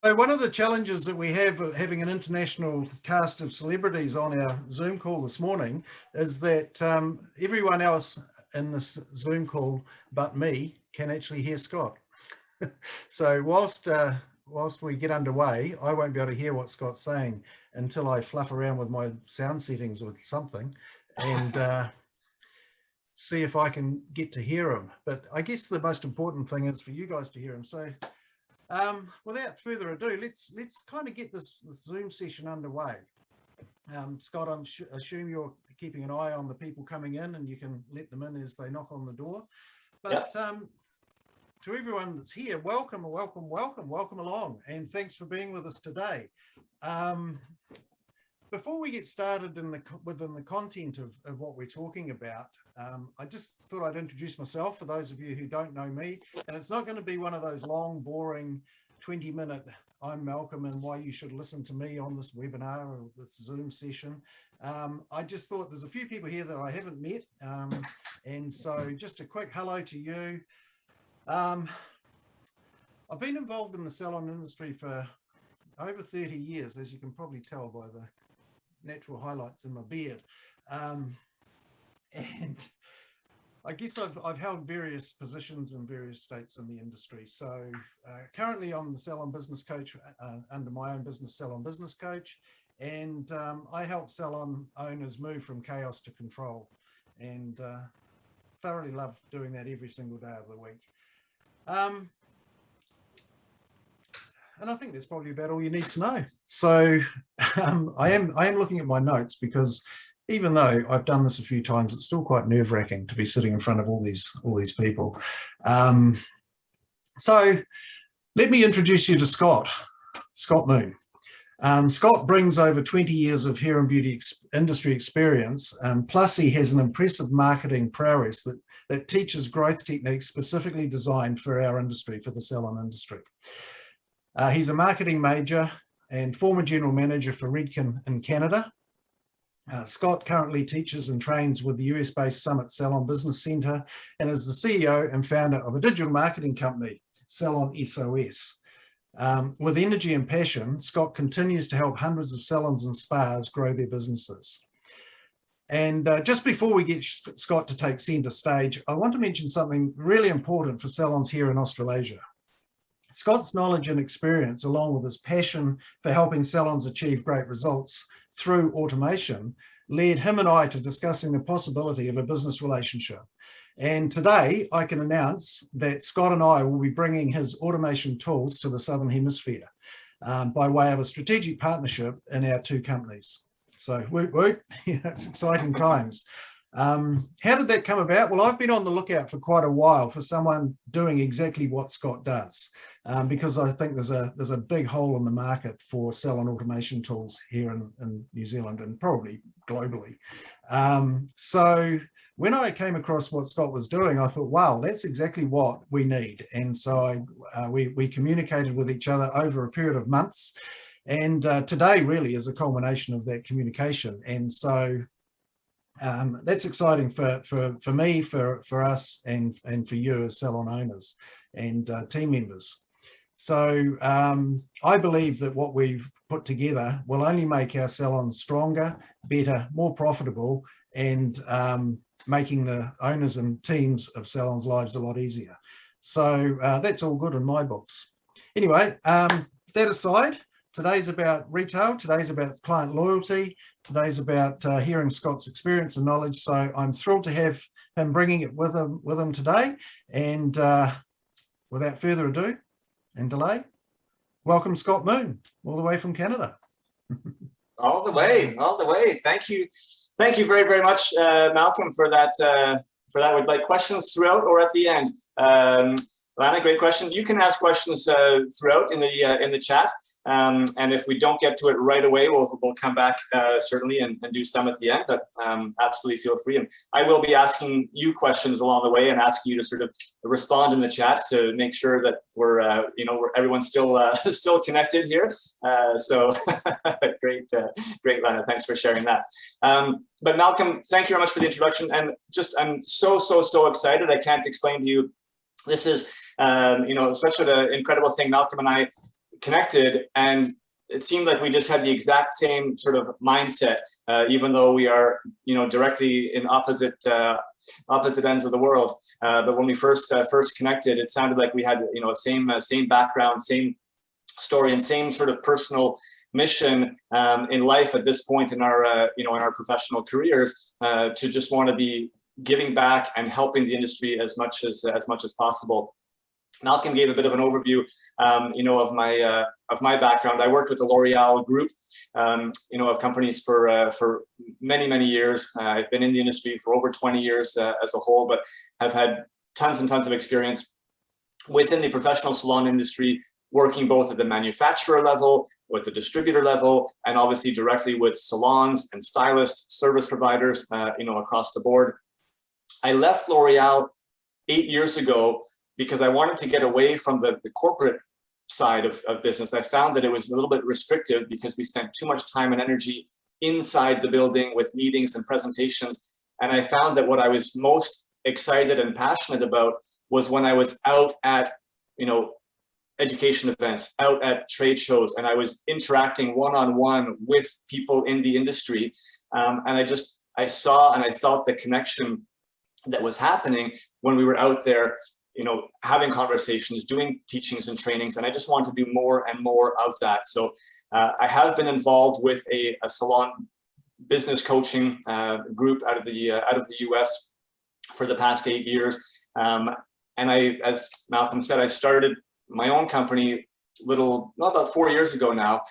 So one of the challenges that we have of having an international cast of celebrities on our Zoom call this morning is that everyone else in this Zoom call but me can actually hear Scott. So whilst we get underway, I won't be able to hear what Scott's saying until I fluff around with my sound settings or something and see if I can get to hear him. But I guess the most important thing is for you guys to hear him. So without further ado, let's kind of get this Zoom session underway. Scott, I assume you're keeping an eye on the people coming in and you can let them in as they knock on the door. But yep. To everyone that's here, welcome along, and thanks for being with us today. Before we get started within the content of what we're talking about, I just thought I'd introduce myself for those of you who don't know me, and it's not going to be one of those long, boring 20-minute I'm Malcolm and why you should listen to me on this webinar or this Zoom session. I just thought there's a few people here that I haven't met, and so just a quick hello to you. I've been involved in the salon industry for over 30 years, as you can probably tell by the natural highlights in my beard. And I guess I've held various positions in various states in the industry. So currently I'm the salon business coach under my own business, Salon Business Coach. And I help salon owners move from chaos to control, and thoroughly love doing that every single day of the week. And I think that's probably about all you need to know. So I am looking at my notes, because even though I've done this a few times, it's still quite nerve-wracking to be sitting in front of all these people. So let me introduce you to Scott Moon. Scott brings over 20 years of hair and beauty industry experience, plus he has an impressive marketing prowess that teaches growth techniques specifically designed for our industry, for the salon industry. He's a marketing major and former general manager for Redken in Canada. Scott currently teaches and trains with the US-based Summit Salon Business Center and is the CEO and founder of a digital marketing company, Salon SOS. With energy and passion, Scott continues to help hundreds of salons and spas grow their businesses. And just before we get Scott to take center stage, I want to mention something really important for salons here in Australasia. Scott's knowledge and experience, along with his passion for helping salons achieve great results through automation, led him and I to discussing the possibility of a business relationship. And today I can announce that Scott and I will be bringing his automation tools to the Southern Hemisphere by way of a strategic partnership in our two companies. So woot woot, it's exciting times. How did that come about? Well, I've been on the lookout for quite a while for someone doing exactly what Scott does, because I think there's a big hole in the market for salon automation tools here in New Zealand and probably globally. So when I came across what Scott was doing, I thought, wow, that's exactly what we need. And so we communicated with each other over a period of months, and today really is a culmination of that communication. And so that's exciting for me, for us, and for you as salon owners and team members. So I believe that what we've put together will only make our salons stronger, better, more profitable, and making the owners and teams of salons' lives a lot easier. So that's all good in my books. Anyway, that aside, today's about retail, today's about client loyalty, today's about hearing Scott's experience and knowledge. So I'm thrilled to have him bringing it with him today. And without further ado and delay, welcome Scott Moon, all the way from Canada. All the way. Thank you very, very much, Malcolm, for that. Would like questions throughout or at the end? Lana, great question. You can ask questions throughout in the chat, and if we don't get to it right away, we'll come back certainly and do some at the end. But absolutely feel free, and I will be asking you questions along the way and asking you to sort of respond in the chat to make sure that we're everyone's still connected here. So great, Lana. Thanks for sharing that. But Malcolm, thank you very much for the introduction, and I'm so excited. I can't explain to you. This is such an incredible thing. Malcolm and I connected, and it seemed like we just had the exact same sort of mindset, even though we are, directly in opposite ends of the world. But when we first connected, it sounded like we had, same background, same story, and same sort of personal mission in life at this point in our, in our professional careers, to just want to be giving back and helping the industry as much as possible. Malcolm gave a bit of an overview, of my background. I worked with the L'Oreal Group, of companies for many years. I've been in the industry for over 20 years as a whole, but have had tons and tons of experience within the professional salon industry, working both at the manufacturer level, with the distributor level, and obviously directly with salons and stylists, service providers, across the board. I left L'Oreal 8 years ago because I wanted to get away from the corporate side of business. I found that it was a little bit restrictive because we spent too much time and energy inside the building with meetings and presentations. And I found that what I was most excited and passionate about was when I was out at, education events, out at trade shows, and I was interacting one-on-one with people in the industry. And I saw and I felt the connection that was happening when we were out there, having conversations, doing teachings and trainings, and I just want to do more and more of that. So I have been involved with a salon business coaching group out of the US for the past 8 years. And as Malcolm said, I started my own company about 4 years ago now,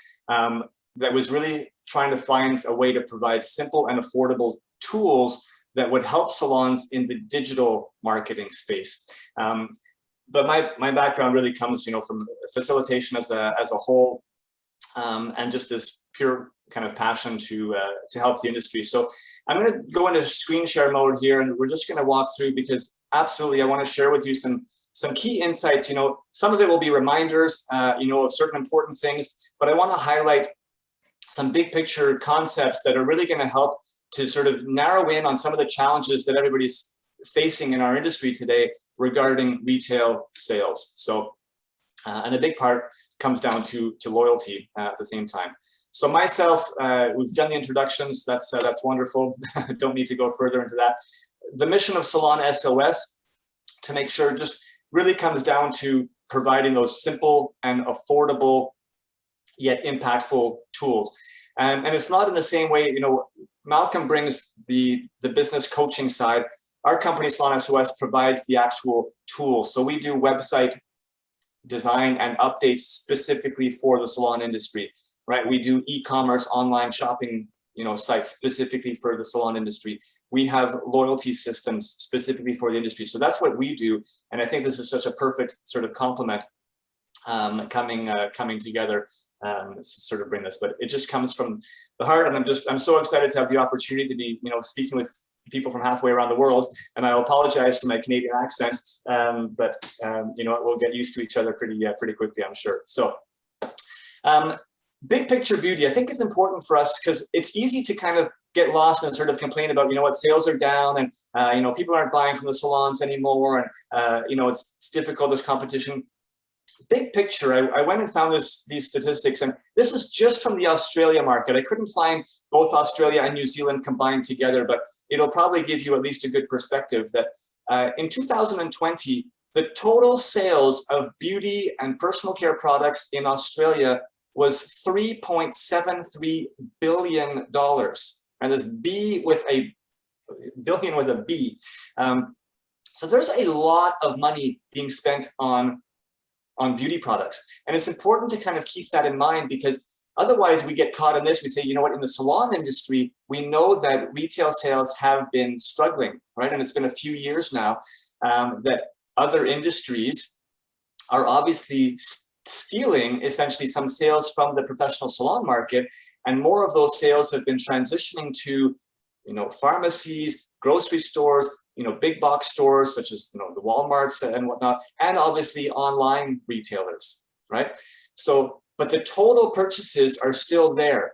that was really trying to find a way to provide simple and affordable tools that would help salons in the digital marketing space. But my background really comes, from facilitation as a whole, and just this pure kind of passion to help the industry. So I'm going to go into screen share mode here, and we're just going to walk through, because absolutely I want to share with you some key insights. Some of it will be reminders, of certain important things, but I want to highlight some big picture concepts that are really going to help to sort of narrow in on some of the challenges that everybody's facing in our industry today regarding retail sales. So, and a big part comes down to loyalty at the same time. So myself, we've done the introductions. That's wonderful. Don't need to go further into that. The mission of Salon SOS, to make sure, just really comes down to providing those simple and affordable yet impactful tools. And it's not in the same way, Malcolm brings the business coaching side. Our company, Salon SOS, provides the actual tools. So we do website design and updates specifically for the salon industry, right? We do e-commerce, online shopping, sites specifically for the salon industry. We have loyalty systems specifically for the industry. So that's what we do. And I think this is such a perfect sort of complement coming together to sort of bring this. But it just comes from the heart, and I'm so excited to have the opportunity to be speaking with people from halfway around the world. And I apologize for my Canadian accent, but we'll get used to each other pretty quickly, I'm sure. So big picture beauty, I think it's important for us because it's easy to kind of get lost and sort of complain about, what sales are down, and people aren't buying from the salons anymore, and it's difficult, there's competition. Big picture, I went and found these statistics, and this is just from the Australia market. I couldn't find both Australia and New Zealand combined together, but it'll probably give you at least a good perspective that in 2020, the total sales of beauty and personal care products in Australia was $3.73 billion. And this B with a billion with a B. So there's a lot of money being spent on beauty products. And it's important to kind of keep that in mind, because otherwise we get caught in this. We say, in the salon industry, we know that retail sales have been struggling, right? And it's been a few years now that other industries are obviously stealing essentially some sales from the professional salon market. And more of those sales have been transitioning to, pharmacies, grocery stores, big box stores such as the Walmarts and whatnot, and obviously online retailers, right? So, but the total purchases are still there.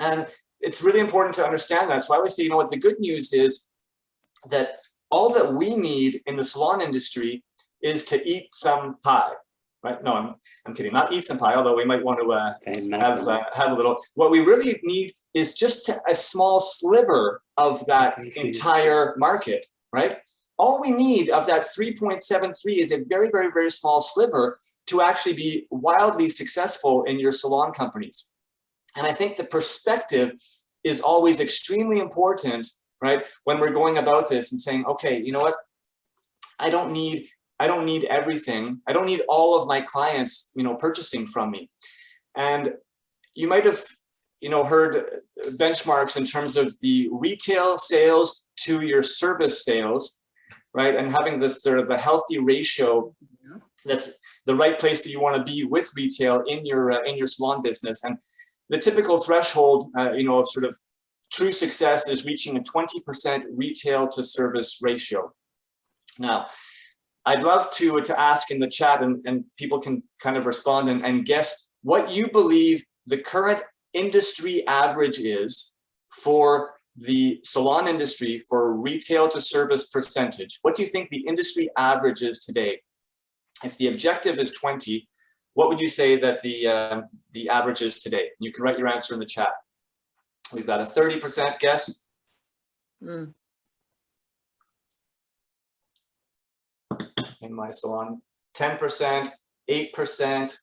And it's really important to understand that. So I always say, what the good news is that all that we need in the salon industry is to eat some pie, right? No, I'm kidding. Not eat some pie, although we might want to have a little. What we really need is just a small sliver of that entire market, right? All we need of that 3.73 is a very, very, very small sliver to actually be wildly successful in your salon companies. And I think the perspective is always extremely important, right? When we're going about this and saying, okay, you know what? I don't need everything. I don't need all of my clients, purchasing from me. And you might have, heard benchmarks in terms of the retail sales to your service sales, right? And having this sort of a healthy ratio, that's the right place that you want to be with retail in your salon business. And the typical threshold, of sort of true success is reaching a 20% retail to service ratio. Now, I'd love to ask in the chat, and people can kind of respond and guess what you believe the current industry average is for the salon industry for retail to service percentage. What do you think the industry average is today? If the objective is 20, what would you say that the average is today? You can write your answer in the chat. We've got a 30% guess. In my salon, 10%, 8%,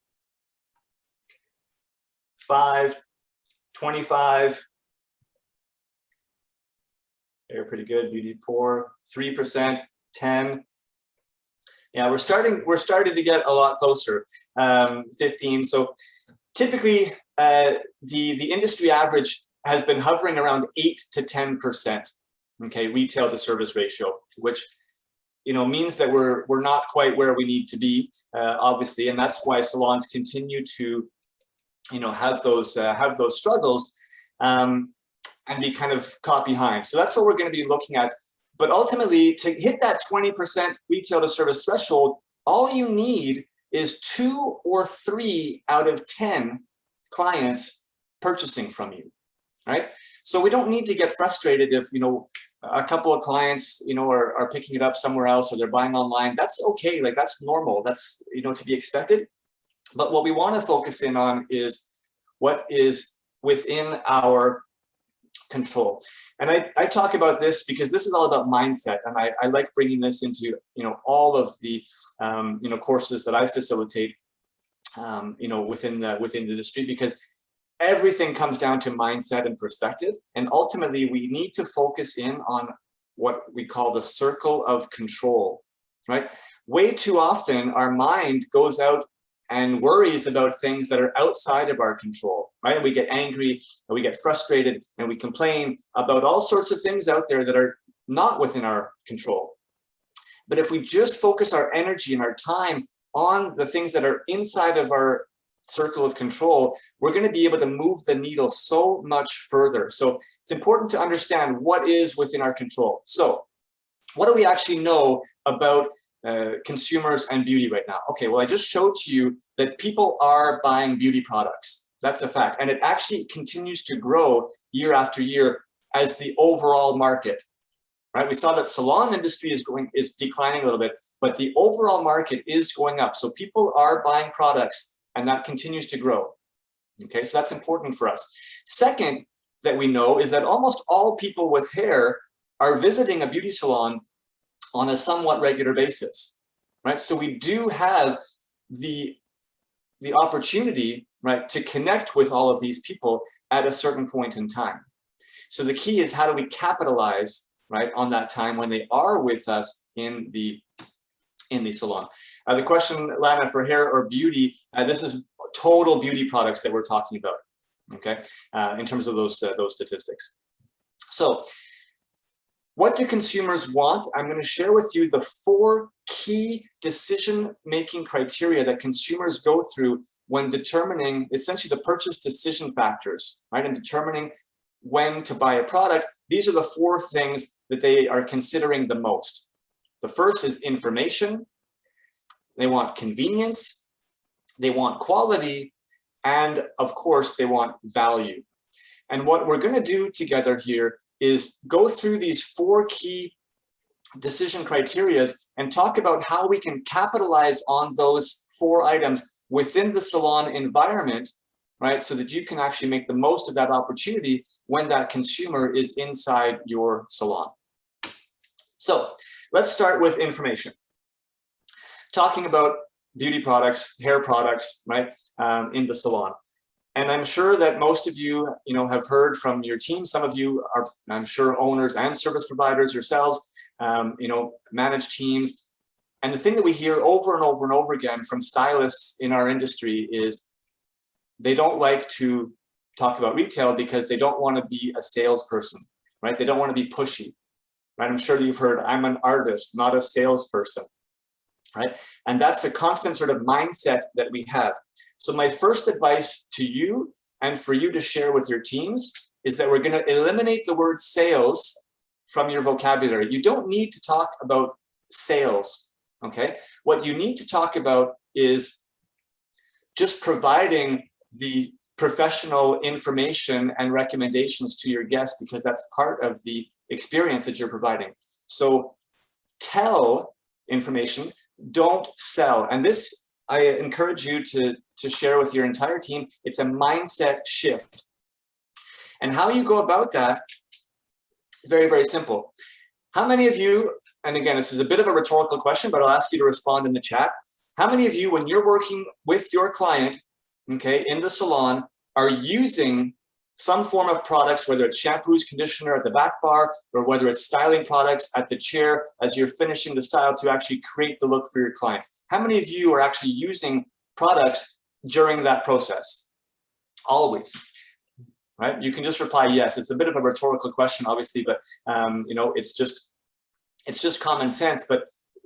5%, 25%. They're pretty good. Beauty poor, 3%, 10%. Yeah, we're starting to get a lot closer. 15%. So typically, the industry average has been hovering around 8 to 10%. Okay, retail to service ratio, which means that we're not quite where we need to be, obviously, and that's why salons continue to have those struggles and be kind of caught behind. So that's what we're going to be looking at. But ultimately, to hit that 20% retail to service threshold, all you need is 2 or 3 out of 10 clients purchasing from you, right? So we don't need to get frustrated if a couple of clients are picking it up somewhere else, or they're buying online. That's okay, like that's normal, that's to be expected. But what we want to focus in on is what is within our control. And I talk about this because this is all about mindset, and I like bringing this into all of the courses that I facilitate within the industry, because everything comes down to mindset and perspective. And ultimately, we need to focus in on what we call the circle of control, right? Way too often, our mind goes out and worries about things that are outside of our control, right? And we get angry, and we get frustrated, and we complain about all sorts of things out there that are not within our control. But if we just focus our energy and our time on the things that are inside of our circle of control, we're going to be able to move the needle so much further. So it's important to understand what is within our control. So what do we actually know about consumers and beauty right now? Okay, well, I just showed to you that people are buying beauty products. That's a fact. And it actually continues to grow year after year as the overall market, right? We saw that salon industry is declining a little bit, but the overall market is going up. So people are buying products, and that continues to grow. Okay, so that's important for us. Second, that we know is that almost all people with hair are visiting a beauty salon on a somewhat regular basis, right? So we do have the opportunity, right, to connect with all of these people at a certain point in time. So the key is, how do we capitalize, right, on that time when they are with us in the salon? The question, Lana, for hair or beauty, this is total beauty products that we're talking about, okay, in terms of those statistics. So what do consumers want? I'm going to share with you the 4 key decision-making criteria that consumers go through when determining essentially the purchase decision factors, right, and determining when to buy a product. These are the 4 things that they are considering the most. The first is information. They want convenience, they want quality, and of course, they want value. And what we're going to do together here is go through these 4 key decision criterias and talk about how we can capitalize on those 4 items within the salon environment, right? So that you can actually make the most of that opportunity when that consumer is inside your salon. So let's start with information. Talking about beauty products, hair products, right, in the salon. And I'm sure that most of you, have heard from your team. Some of you are, I'm sure, owners and service providers yourselves, manage teams. And the thing that we hear over and over and over again from stylists in our industry is they don't like to talk about retail because they don't want to be a salesperson, right? They don't want to be pushy, right? I'm sure you've heard, I'm an artist, not a salesperson, right? And that's a constant sort of mindset that we have. So my first advice to you and for you to share with your teams is that we're going to eliminate the word sales from your vocabulary. You don't need to talk about sales, okay? What you need to talk about is just providing the professional information and recommendations to your guests, because that's part of the experience that you're providing. So tell information, don't sell. And this, I encourage you to share with your entire team. It's a mindset shift. And how you go about that, very, very simple. How many of you, and again, this is a bit of a rhetorical question, but I'll ask you to respond in the chat. How many of you, when you're working with your client, okay, in the salon, are using some form of products, whether it's shampoos, conditioner at the back bar, or whether it's styling products at the chair as you're finishing the style to actually create the look for your clients? How many of you are actually using products during that process? Always, right? You can just reply yes. It's a bit of a rhetorical question, obviously, but it's just common sense. But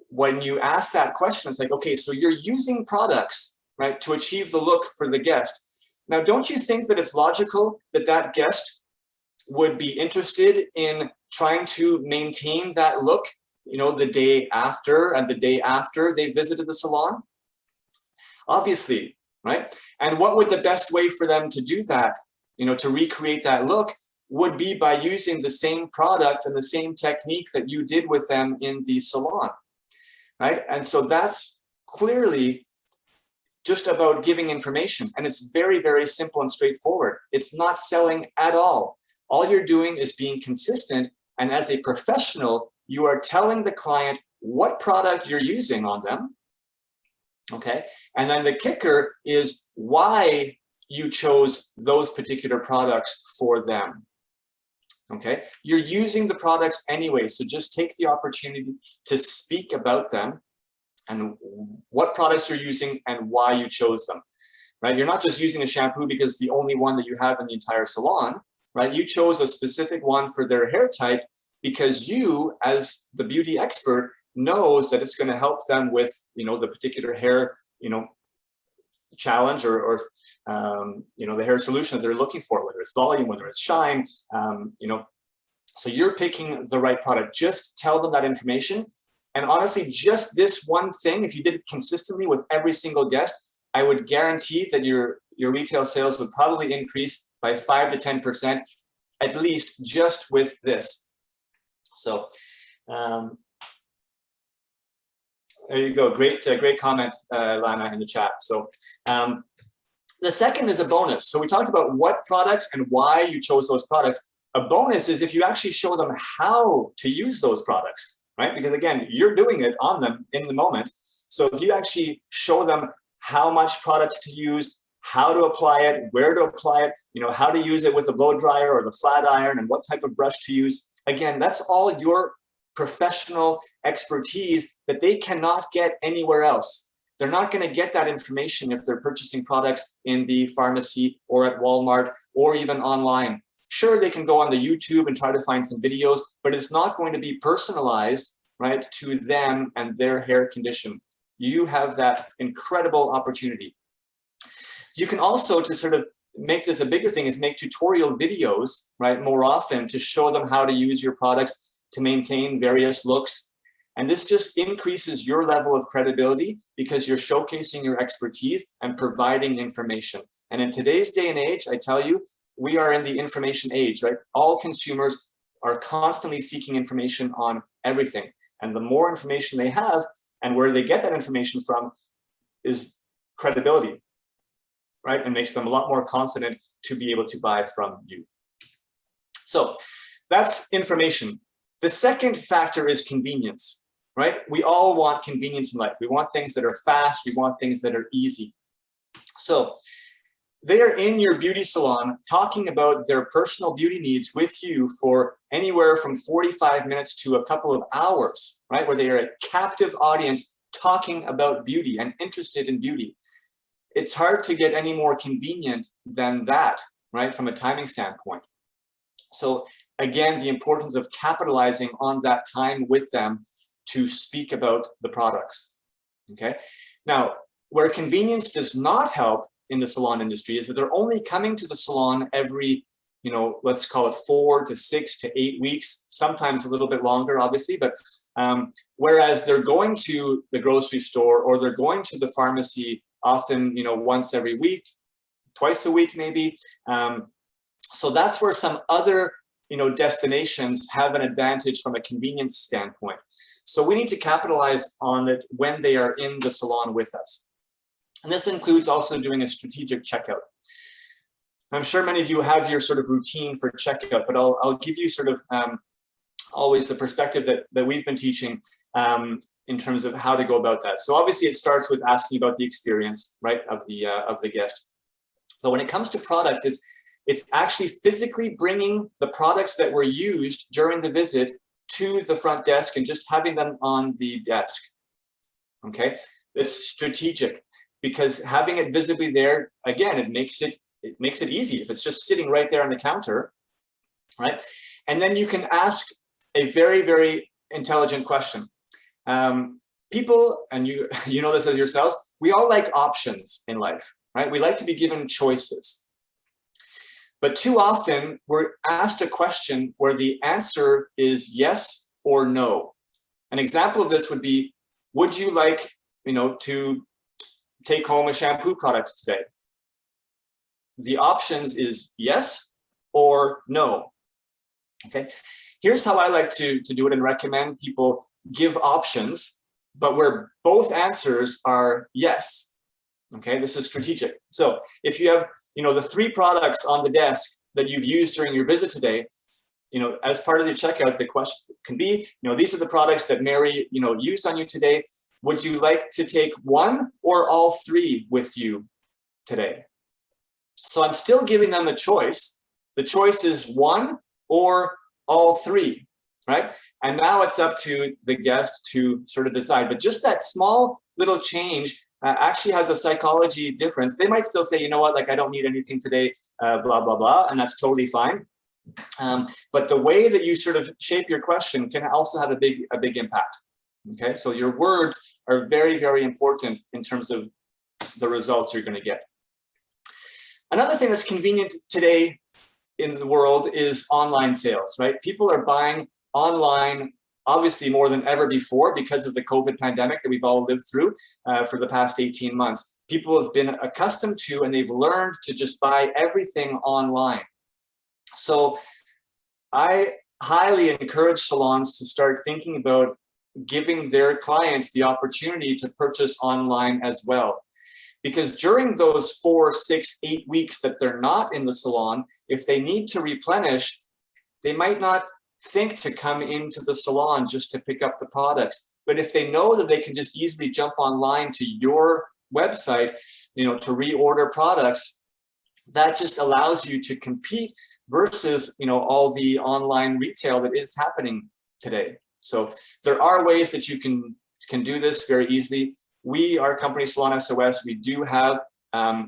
when you ask that question, it's like, okay, so you're using products, right, to achieve the look for the guest. Now, don't you think that it's logical that that guest would be interested in trying to maintain that look, the day after and the day after they visited the salon? Obviously, right? And what would the best way for them to do that, to recreate that look, would be by using the same product and the same technique that you did with them in the salon, right? And so that's clearly just about giving information. And it's very, very simple and straightforward. It's not selling at all. All you're doing is being consistent. And as a professional, you are telling the client what product you're using on them. Okay. And then the kicker is why you chose those particular products for them. Okay. You're using the products anyway. So just take the opportunity to speak about them and what products you're using and why you chose them, right? You're not just using a shampoo because it's the only one that you have in the entire salon, right? You chose a specific one for their hair type because you, as the beauty expert, knows that it's going to help them with, the particular hair, challenge or the hair solution that they're looking for, whether it's volume, whether it's shine, so you're picking the right product. Just tell them that information. And honestly, just this one thing, if you did it consistently with every single guest, I would guarantee that your retail sales would probably increase by 5 to 10%, at least just with this. So there you go. Great comment, Lana, in the chat. So the second is a bonus. So we talked about what products and why you chose those products. A bonus is if you actually show them how to use those products. Right? Because again, you're doing it on them in the moment. So if you actually show them how much product to use, how to apply it, where to apply it, how to use it with the blow dryer or the flat iron and what type of brush to use. Again, that's all your professional expertise that they cannot get anywhere else. They're not going to get that information if they're purchasing products in the pharmacy or at Walmart or even online. Sure, they can go on the YouTube and try to find some videos, but it's not going to be personalized, right, to them and their hair condition. You have that incredible opportunity. You can also, to sort of make this a bigger thing, is make tutorial videos, right, more often to show them how to use your products to maintain various looks. And this just increases your level of credibility because you're showcasing your expertise and providing information. And in today's day and age, I tell you, we are in the information age, right? All consumers are constantly seeking information on everything. And the more information they have and where they get that information from is credibility, right? And makes them a lot more confident to be able to buy from you. So that's information. The second factor is convenience, right? We all want convenience in life. We want things that are fast. We want things that are easy. So they are in your beauty salon talking about their personal beauty needs with you for anywhere from 45 minutes to a couple of hours, right? Where they are a captive audience talking about beauty and interested in beauty. It's hard to get any more convenient than that, right? From a timing standpoint. So again, the importance of capitalizing on that time with them to speak about the products, okay? Now, where convenience does not help in the salon industry is that they're only coming to the salon every, let's call it 4 to 6 to 8 weeks, sometimes a little bit longer, obviously, but whereas they're going to the grocery store or they're going to the pharmacy often, once every week, twice a week, maybe. So that's where some other, destinations have an advantage from a convenience standpoint. So we need to capitalize on it when they are in the salon with us. And this includes also doing a strategic checkout. I'm sure many of you have your sort of routine for checkout, but I'll give you sort of always the perspective that we've been teaching in terms of how to go about that. So obviously it starts with asking about the experience, right, of the guest. So when it comes to product, it's actually physically bringing the products that were used during the visit to the front desk and just having them on the desk. Okay, it's strategic because having it visibly there, again, it makes it easy if it's just sitting right there on the counter, right? And then you can ask a very, very intelligent question. People, and you know this as yourselves, we all like options in life, right? We like to be given choices. But too often we're asked a question where the answer is yes or no. An example of this would be, would you like, to take home a shampoo product today? The options is yes or no. Okay. Here's how I like to do it and recommend people give options, but where both answers are yes. Okay, this is strategic. So if you have, the 3 products on the desk that you've used during your visit today, as part of the checkout, the question can be, these are the products that Mary, used on you today. Would you like to take one or all 3 with you today? So I'm still giving them a choice. The choice is 1 or all 3, right? And now it's up to the guest to sort of decide. But just that small little change actually has a psychology difference. They might still say, you know what, like I don't need anything today, blah, blah, blah, and that's totally fine. But the way that you sort of shape your question can also have a big impact. Okay, so your words are very, very important in terms of the results you're going to get. Another thing that's convenient today in the world is online sales, right? People are buying online obviously more than ever before because of the COVID pandemic that we've all lived through for the past 18 months. People have been accustomed to and they've learned to just buy everything online. So I highly encourage salons to start thinking about giving their clients the opportunity to purchase online as well. Because during those 4, 6, 8 weeks that they're not in the salon, if they need to replenish, they might not think to come into the salon just to pick up the products. But if they know that they can just easily jump online to your website, to reorder products, that just allows you to compete versus, all the online retail that is happening today. So there are ways that you can do this very easily. Our company Salon SOS, we do have an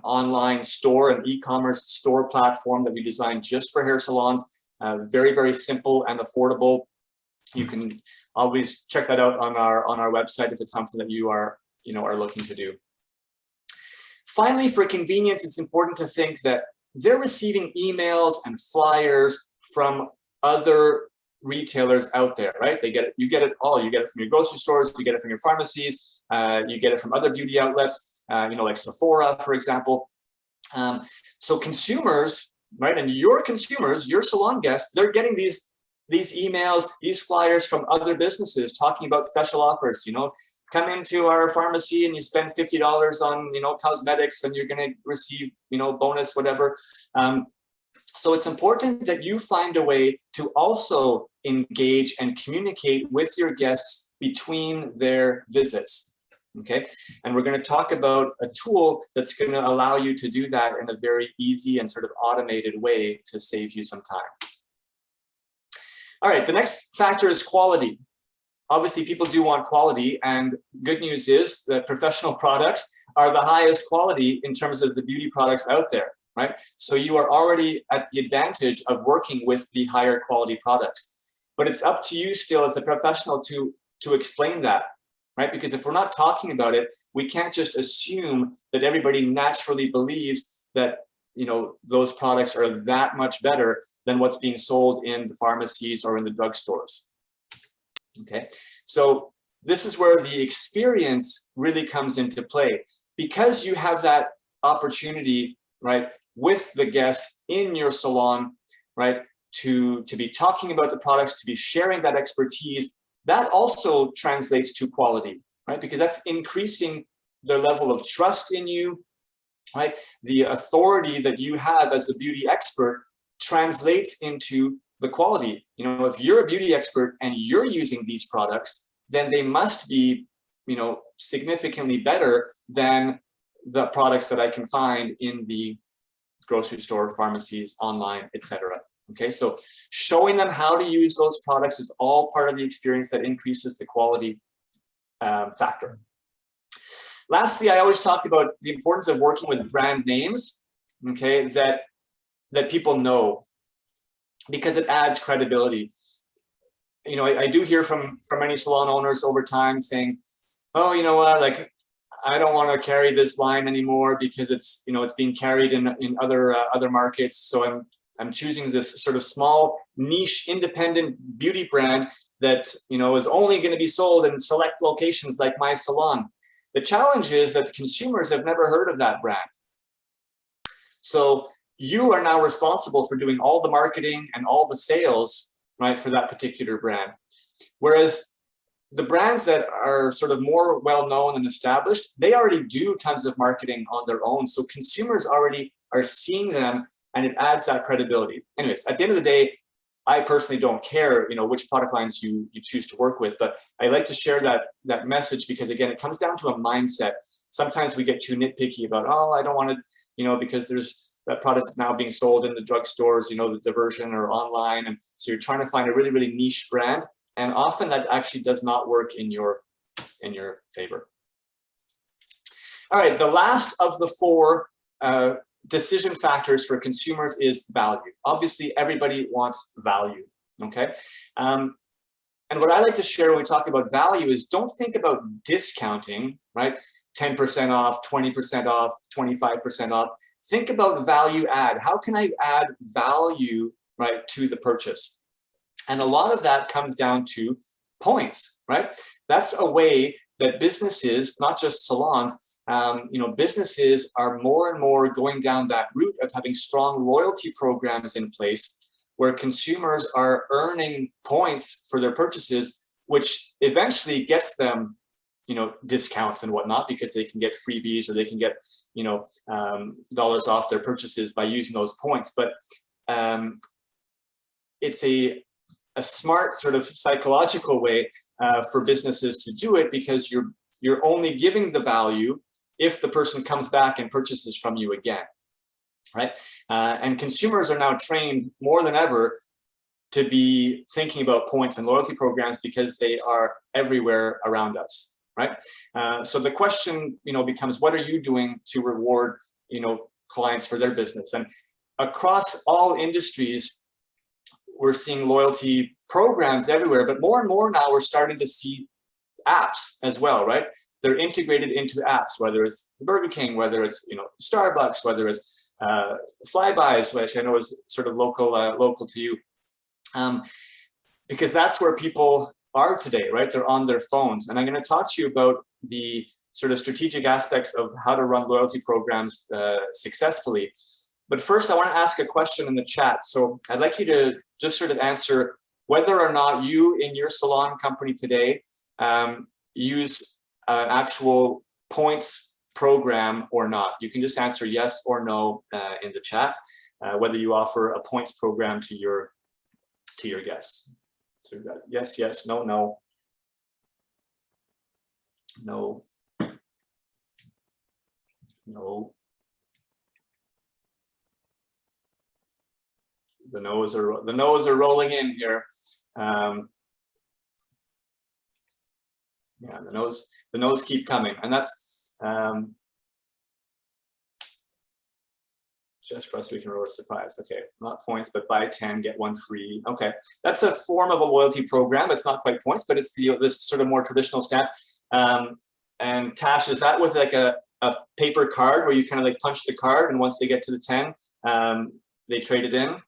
online store, an e-commerce store platform that we designed just for hair salons. Very, very simple and affordable. You can always check that out on our website if it's something that you are looking to do. Finally, for convenience, it's important to think that they're receiving emails and flyers from other retailers out there, right? You get it all. You get it from your grocery stores, you get it from your pharmacies, you get it from other beauty outlets, like Sephora, for example. So consumers, right, and your consumers, your salon guests, they're getting these these emails, these flyers from other businesses talking about special offers. Come into our pharmacy and you spend $50 on, cosmetics, and you're going to receive, bonus, whatever. So it's important that you find a way to also engage and communicate with your guests between their visits. Okay, and we're going to talk about a tool that's going to allow you to do that in a very easy and sort of automated way to save you some time. All right, the next factor is quality. Obviously, people do want quality, and good news is that professional products are the highest quality in terms of the beauty products out there, right? So you are already at the advantage of working with the higher quality products. But it's up to you still as a professional to explain that, right? Because if we're not talking about it, we can't just assume that everybody naturally believes that those products are that much better than what's being sold in the pharmacies or in the drugstores. Okay, so this is where the experience really comes into play, because you have that opportunity, right, with the guest in your salon, right, to be talking about the products, to be sharing that expertise. That also translates to quality, right? Because that's increasing their level of trust in you, right? The authority that you have as a beauty expert translates into the quality. If you're a beauty expert and you're using these products, then they must be, significantly better than the products that I can find in the grocery store, pharmacies, online, etc. Okay, so showing them how to use those products is all part of the experience that increases the quality factor. Lastly, I always talk about the importance of working with brand names, okay, that people know, because it adds credibility. I do hear from many salon owners over time saying, oh, you know what, like, I don't want to carry this line anymore because it's being carried in other markets. So I'm choosing this sort of small niche independent beauty brand that is only going to be sold in select locations like my salon. The challenge is that the consumers have never heard of that brand. So you are now responsible for doing all the marketing and all the sales, right, for that particular brand. Whereas the brands that are sort of more well-known and established, they already do tons of marketing on their own. So consumers already are seeing them, and it adds that credibility. Anyways, at the end of the day, I personally don't care, which product lines you choose to work with, but I like to share that message because, again, it comes down to a mindset. Sometimes we get too nitpicky about, oh, I don't want to, because there's that product's now being sold in the drugstores, the diversion or online. And so you're trying to find a really, really niche brand. And often that actually does not work in your favor. All right, the last of the four decision factors for consumers is value. Obviously, everybody wants value, okay? And what I like to share when we talk about value is, don't think about discounting, right? 10% off, 20% off, 25% off. Think about value add. How can I add value, right, to the purchase? And a lot of that comes down to points, right? That's a way that businesses, not just salons, businesses are more and more going down that route of having strong loyalty programs in place where consumers are earning points for their purchases, which eventually gets them, discounts and whatnot, because they can get freebies or they can get, dollars off their purchases by using those points. But it's a smart sort of psychological way for businesses to do it, because you're only giving the value if the person comes back and purchases from you again, right? And consumers are now trained more than ever to be thinking about points and loyalty programs because they are everywhere around us, right? So the question, becomes, what are you doing to reward, clients for their business? And across all industries, we're seeing loyalty programs everywhere, but more and more now we're starting to see apps as well, right? They're integrated into apps, whether it's Burger King, whether it's Starbucks, whether it's Flybuys, which I know is sort of local to you, because that's where people are today, right? They're on their phones, and I'm going to talk to you about the sort of strategic aspects of how to run loyalty programs successfully. But first, I want to ask a question in the chat. So I'd like you to just sort of answer whether or not you in your salon company today use an actual points program or not. You can just answer yes or no in the chat, whether you offer a points program to your guests. So we've got yes, yes, no, no, no, no. The no's are rolling in here. Yeah, the no's keep coming, and that's just for us. We can roll a surprise. Okay, not points, but buy 10 get 1 free. Okay, that's a form of a loyalty program. It's not quite points, but it's this sort of more traditional stamp. And Tash, is that with like a paper card where you kind of like punch the card, and once they get to the 10, they trade it in?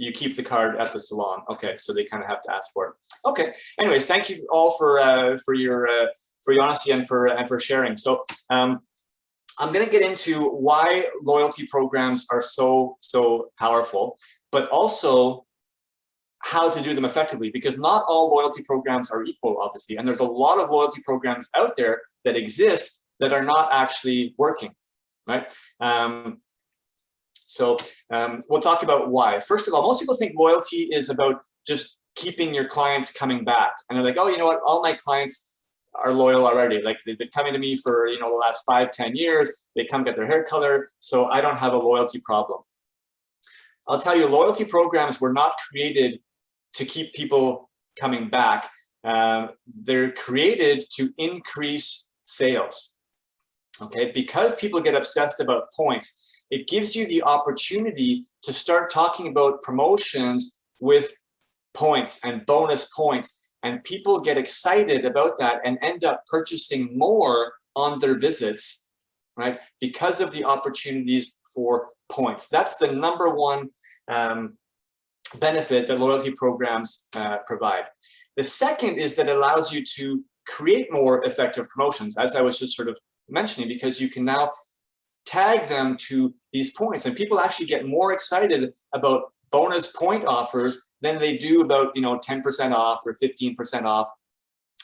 You keep the card at the salon. Okay, so they kind of have to ask for it. Okay. Anyways, thank you all for your honesty and for sharing. So I'm going to get into why loyalty programs are so powerful, but also how to do them effectively, because not all loyalty programs are equal, obviously, and there's a lot of loyalty programs out there that exist that are not actually working, right? So we'll talk about why. First of all, most people think loyalty is about just keeping your clients coming back. And they're like, oh, you know what? All my clients are loyal already. Like they've been coming to me for, you know, the last 5-10 years. They come get their hair color. So I don't have a loyalty problem. I'll tell you, loyalty programs were not created to keep people coming back. They're created to increase sales. Okay, because people get obsessed about points, it gives you the opportunity to start talking about promotions with points and bonus points, and people get excited about that and end up purchasing more on their visits, right? Because of the opportunities for points. That's the number one benefit that loyalty programs provide. The second is that it allows you to create more effective promotions, as I was just sort of mentioning, because you can now tag them to these points, and people actually get more excited about bonus point offers than they do about, you know, 10% off or 15% off.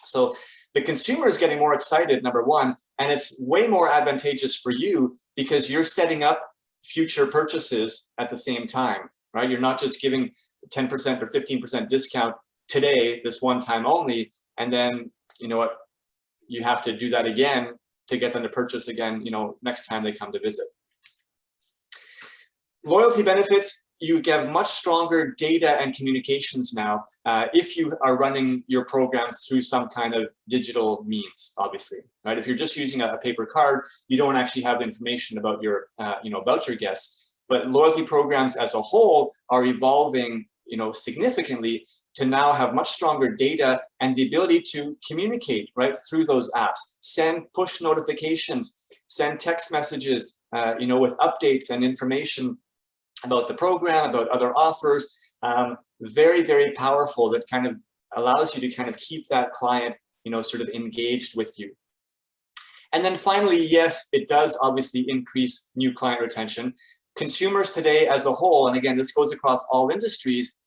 So the consumer is getting more excited, number one, and it's way more advantageous for you because you're setting up future purchases at the same time, right? You're not just giving 10% or 15% discount today, this one time only, and then, you know what, you have to do that again to get them to purchase again, you know, next time they come to visit. Loyalty benefits, you get much stronger data and communications now if you are running your program through some kind of digital means, obviously, right? If you're just using a paper card, you don't actually have information about your, you know, about your guests. But loyalty programs as a whole are evolving, you know, significantly to now have much stronger data and the ability to communicate right through those apps, send push notifications, send text messages, you know, with updates and information about the program, about other offers. Very, very powerful. That kind of allows you to kind of keep that client, you know, sort of engaged with you. And then finally, yes, it does obviously increase new client retention. Consumers today as a whole, and again, this goes across all industries,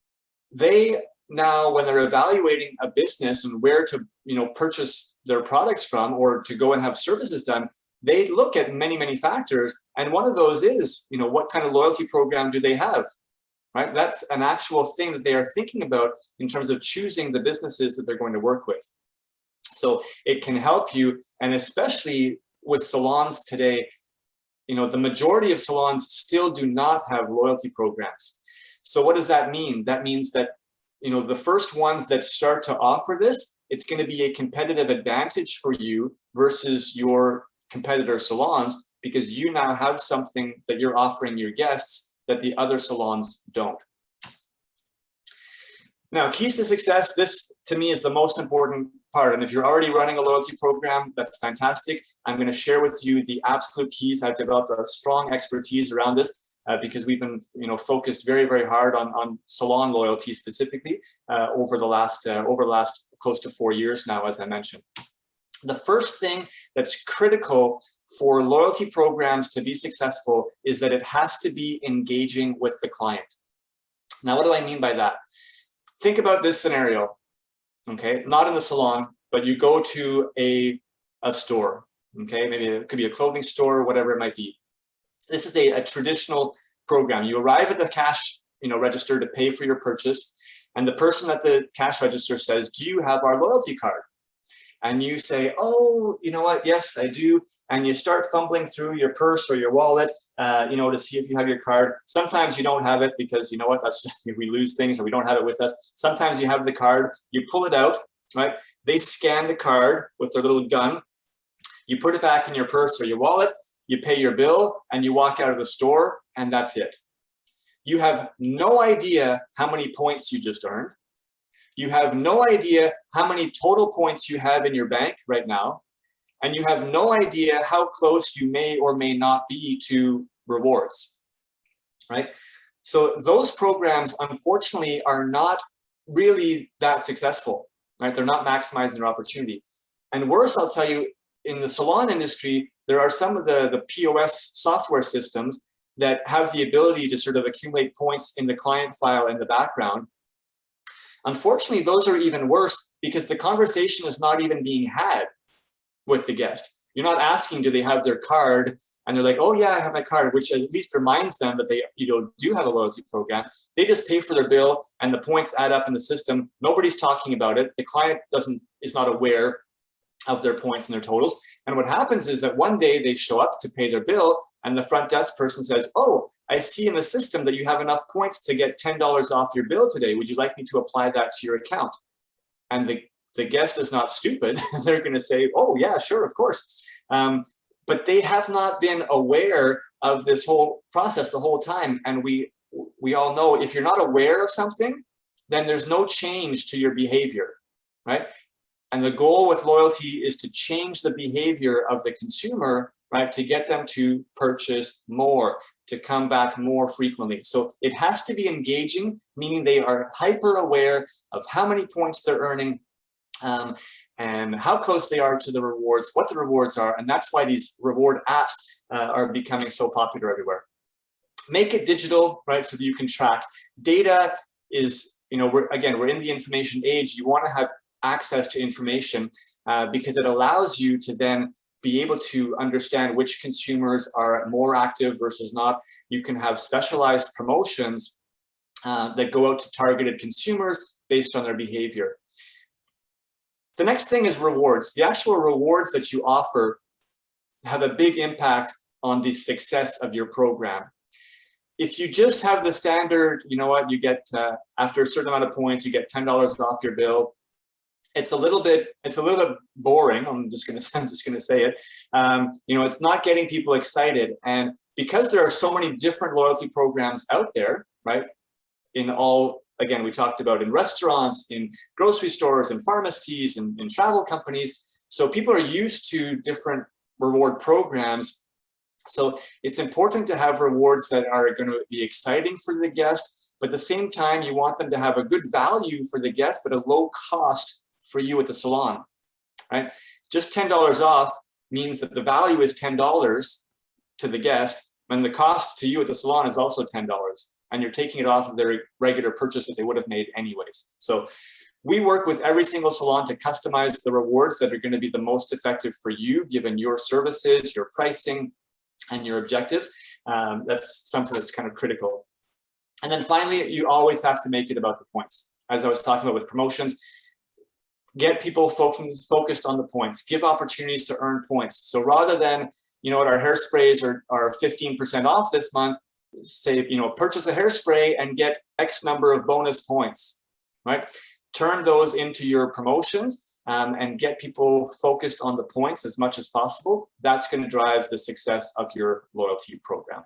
they now, when they're evaluating a business and where to, you know, purchase their products from or to go and have services done, they look at many, many factors. And one of those is, you know, what kind of loyalty program do they have, right? That's an actual thing that they are thinking about in terms of choosing the businesses that they're going to work with. So it can help you, and especially with salons today, you know, the majority of salons still do not have loyalty programs. So what does that mean? That means that, you know, the first ones that start to offer this, it's going to be a competitive advantage for you versus your competitor salons, because you now have something that you're offering your guests that the other salons don't. Now, keys to success, this to me is the most important part. And if you're already running a loyalty program, that's fantastic. I'm going to share with you the absolute keys. I've developed a strong expertise around this because we've been, you know, focused very, very hard on salon loyalty specifically over the last close to 4 years now, as I mentioned. The first thing that's critical for loyalty programs to be successful is that it has to be engaging with the client. Now, what do I mean by that? Think about this scenario, okay? Not in the salon, but you go to a store, okay? Maybe it could be a clothing store, whatever it might be. This is a traditional program. You arrive at the cash register to pay for your purchase, and the person at the cash register says, "Do you have our loyalty card?" And you say, "Oh, you know what? Yes, I do." And you start fumbling through your purse or your wallet, to see if you have your card. Sometimes you don't have it because you know what? That's just, we lose things or we don't have it with us. Sometimes you have the card. You pull it out, right? They scan the card with their little gun. You put it back in your purse or your wallet. You pay your bill and you walk out of the store, and that's it. You have no idea how many points you just earned. You have no idea how many total points you have in your bank right now. And you have no idea how close you may or may not be to rewards, right? So those programs, unfortunately, are not really that successful, right? They're not maximizing their opportunity. And worse, I'll tell you, in the salon industry, there are some of the POS software systems that have the ability to sort of accumulate points in the client file in the background. Unfortunately, those are even worse because the conversation is not even being had with the guest. You're not asking, do they have their card? And they're like, "Oh yeah, I have my card," which at least reminds them that they do have a loyalty program. They just pay for their bill and the points add up in the system. Nobody's talking about it. The client is not aware of their points and their totals. And what happens is that one day they show up to pay their bill and the front desk person says, "Oh, I see in the system that you have enough points to get $10 off your bill today. Would you like me to apply that to your account?" And the guest is not stupid. They're going to say, "Oh yeah, sure, of course." But they have not been aware of this whole process the whole time. And we all know if you're not aware of something, then there's no change to your behavior, right? And the goal with loyalty is to change the behavior of the consumer, right? To get them to purchase more, to come back more frequently. So it has to be engaging, meaning they are hyper aware of how many points they're earning, and how close they are to the rewards, what the rewards are. And that's why these reward apps are becoming so popular everywhere. Make it digital, right? So that you can track. Data is, we're in the information age. You want to have access to information because it allows you to then be able to understand which consumers are more active versus not. You can have specialized promotions that go out to targeted consumers based on their behavior. The next thing is rewards. The actual rewards that you offer have a big impact on the success of your program. If you just have the standard, you get after a certain amount of points, you get $10 off your bill. It's a little bit boring. I'm just going to say it. It's not getting people excited, and because there are so many different loyalty programs out there, right? Again, we talked about in restaurants, in grocery stores, in pharmacies, in travel companies. So people are used to different reward programs. So it's important to have rewards that are going to be exciting for the guest, but at the same time, you want them to have a good value for the guest, but a low cost for you at the salon, right? Just $10 off means that the value is $10 to the guest, and the cost to you at the salon is also $10. And you're taking it off of their regular purchase that they would have made anyways. So we work with every single salon to customize the rewards that are going to be the most effective for you, given your services, your pricing, and your objectives. That's something that's kind of critical. And then finally, you always have to make it about the points. As I was talking about with promotions, get people focused on the points, give opportunities to earn points. So rather than, our hairsprays are 15% off this month, say, purchase a hairspray and get X number of bonus points, right? Turn those into your promotions and get people focused on the points as much as possible. That's going to drive the success of your loyalty program.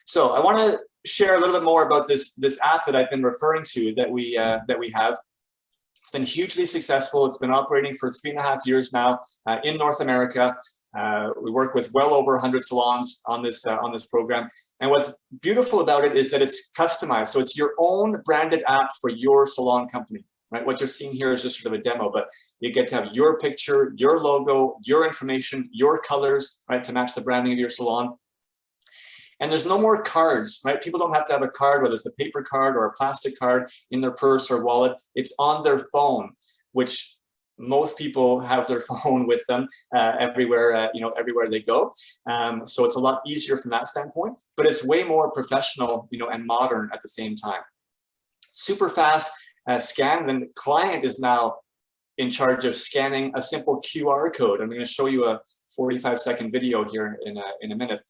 So I want to share a little bit more about this app that I've been referring to that we have. It's been hugely successful. It's been operating for 3.5 years now in North America. We work with well over 100 salons on this program. And what's beautiful about it is that it's customized. So it's your own branded app for your salon company. right? What you're seeing here is just sort of a demo, but you get to have your picture, your logo, your information, your colors, right, to match the branding of your salon. And there's no more cards, right? People don't have to have a card, whether it's a paper card or a plastic card, in their purse or wallet. It's on their phone, which most people have their phone with them everywhere, everywhere they go. So it's a lot easier from that standpoint, but it's way more professional, and modern at the same time. Super fast scan. Then the client is now in charge of scanning a simple QR code. I'm going to show you a 45-second video here in a minute.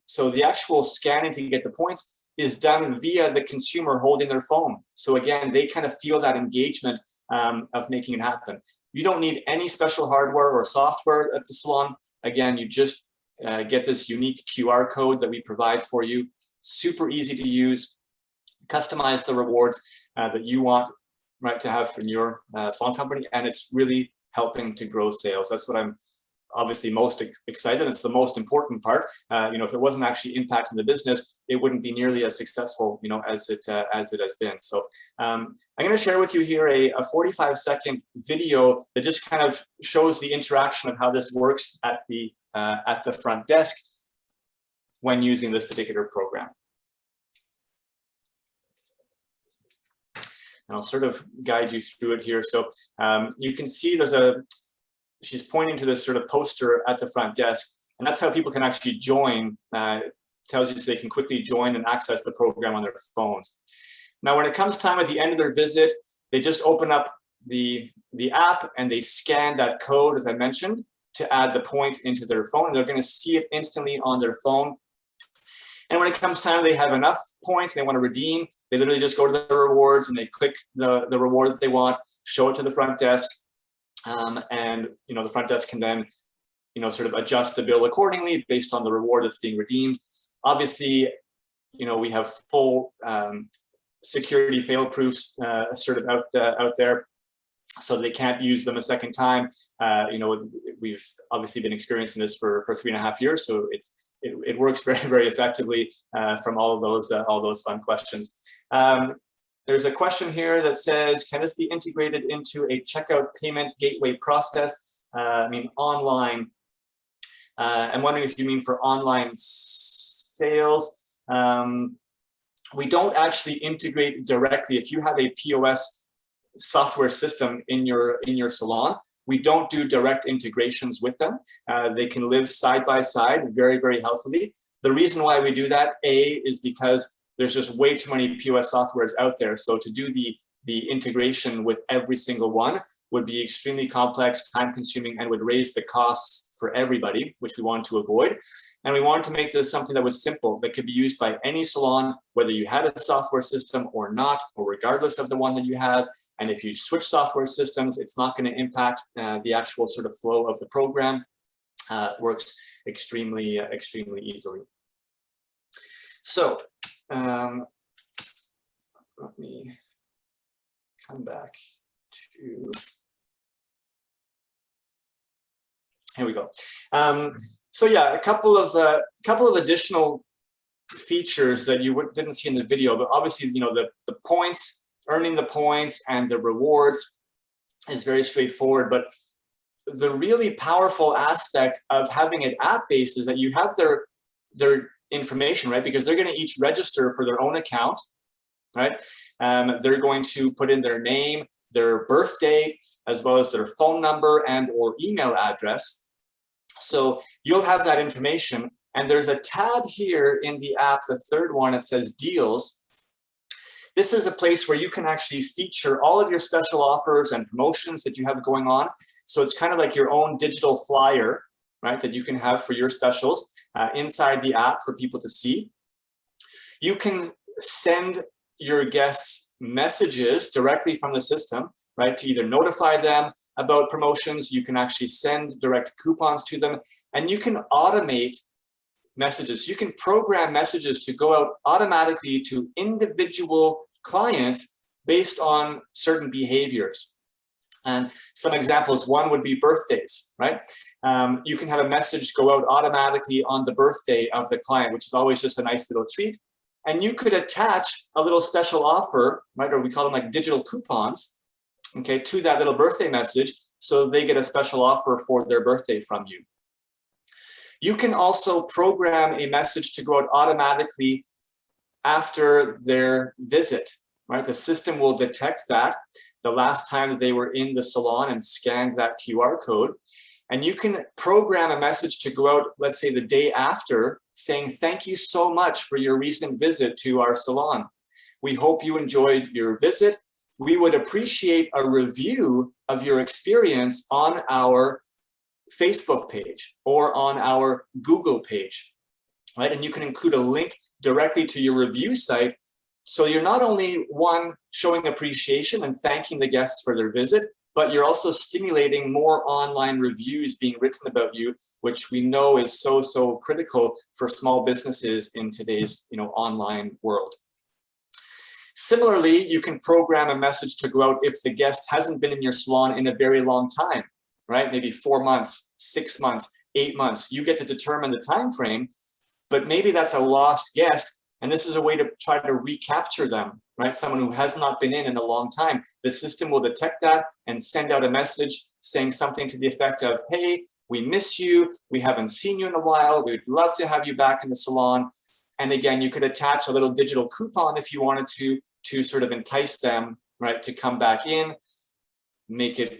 So the actual scanning to get the points is done via the consumer holding their phone. So again, they kind of feel that engagement of making it happen. You don't need any special hardware or software at the salon. Again, you just get this unique QR code that we provide for you. Super easy to use. Customize the rewards that you want, right, to have from your salon company, and it's really helping to grow sales. That's what I'm obviously most excited. It's the most important part. If it wasn't actually impacting the business, it wouldn't be nearly as successful, as it has been. So I'm going to share with you here a 45-second video that just kind of shows the interaction of how this works at the front desk when using this particular program. And I'll sort of guide you through it here. So you can see she's pointing to this sort of poster at the front desk, and that's how people can actually join. Tells you so they can quickly join and access the program on their phones. Now, when it comes time at the end of their visit, they just open up the app and they scan that code, as I mentioned, to add the point into their phone. And they're going to see it instantly on their phone. And when it comes time, they have enough points they want to redeem. They literally just go to the rewards and they click the reward that they want, show it to the front desk. And the front desk can then, sort of adjust the bill accordingly based on the reward that's being redeemed. Obviously, we have full security fail proofs sort of out there, so they can't use them a second time. We've obviously been experiencing this for 3.5 years, so it works very, very effectively from all of those fun questions. There's a question here that says, can this be integrated into a checkout payment gateway process? Online. I'm wondering if you mean for online sales. We don't actually integrate directly. If you have a POS software system in your salon, we don't do direct integrations with them. They can live side by side very, very healthily. The reason why we do that, is because there's just way too many POS softwares out there. So to do the integration with every single one would be extremely complex, time consuming, and would raise the costs for everybody, which we wanted to avoid. And we wanted to make this something that was simple, that could be used by any salon, whether you had a software system or not, or regardless of the one that you have. And if you switch software systems, it's not going to impact the actual sort of flow of the program. Works extremely, extremely easily. So let me come back to, here we go. So yeah, a couple of additional features that you didn't see in the video, but obviously, the points, earning the points and the rewards is very straightforward. But the really powerful aspect of having it app-based is that you have their information, right? Because they're going to each register for their own account, right? They're going to put in their name, their birthday, as well as their phone number and or email address. So you'll have that information. And there's a tab here in the app, the third one, it says deals. This is a place where you can actually feature all of your special offers and promotions that you have going on. So it's kind of like your own digital flyer, right, that you can have for your specials inside the app for people to see. You can send your guests messages directly from the system, right, to either notify them about promotions. You can actually send direct coupons to them, and you can automate messages. You can program messages to go out automatically to individual clients based on certain behaviors. And some examples, one would be birthdays, right? You can have a message go out automatically on the birthday of the client, which is always just a nice little treat. And you could attach a little special offer, right? Or we call them like digital coupons okay, to that little birthday message, so they get a special offer for their birthday from you. You can also program a message to go out automatically after their visit, right? The system will detect that the last time that they were in the salon and scanned that QR code. And you can program a message to go out, let's say the day after, saying, thank you so much for your recent visit to our salon. We hope you enjoyed your visit. We would appreciate a review of your experience on our Facebook page or on our Google page, right? And you can include a link directly to your review site. So you're not only, one, showing appreciation and thanking the guests for their visit, but you're also stimulating more online reviews being written about you, which we know is so, so critical for small businesses in today's, online world. Similarly, you can program a message to go out if the guest hasn't been in your salon in a very long time, right? Maybe 4 months, 6 months, 8 months. You get to determine the time frame, but maybe that's a lost guest. And this is a way to try to recapture them, right? Someone who has not been in a long time. The system will detect that and send out a message saying something to the effect of, hey, we miss you. We haven't seen you in a while. We'd love to have you back in the salon. And again, you could attach a little digital coupon if you wanted to sort of entice them, right, to come back in, make it,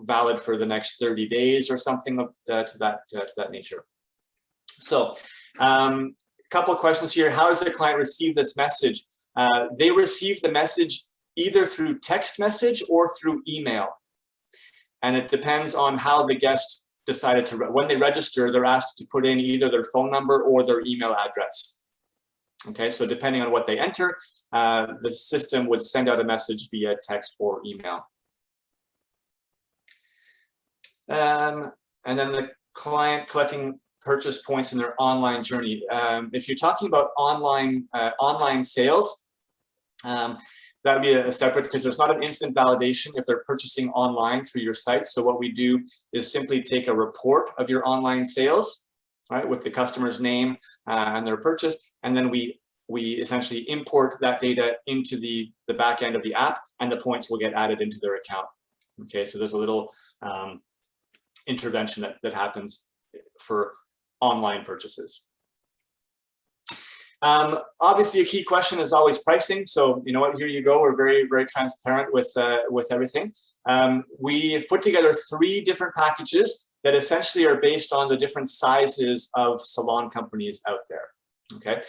valid for the next 30 days or something of to that nature. So, couple of questions here. How does the client receive this message? They receive the message either through text message or through email. And it depends on how the guest decided to, when they register, they're asked to put in either their phone number or their email address. Okay, so depending on what they enter, the system would send out a message via text or email. And then the client collecting purchase points in their online journey. If you're talking about online sales, that would be a separate, because there's not an instant validation if they're purchasing online through your site. So what we do is simply take a report of your online sales, right, with the customer's name and their purchase, and then we essentially import that data into the back end of the app, and the points will get added into their account. Okay, so there's a little intervention that happens for online purchases. Obviously, a key question is always pricing. So you know what? Here you go. We're very, very transparent with everything. We've put together 3 different packages that essentially are based on the different sizes of salon companies out there. Okay,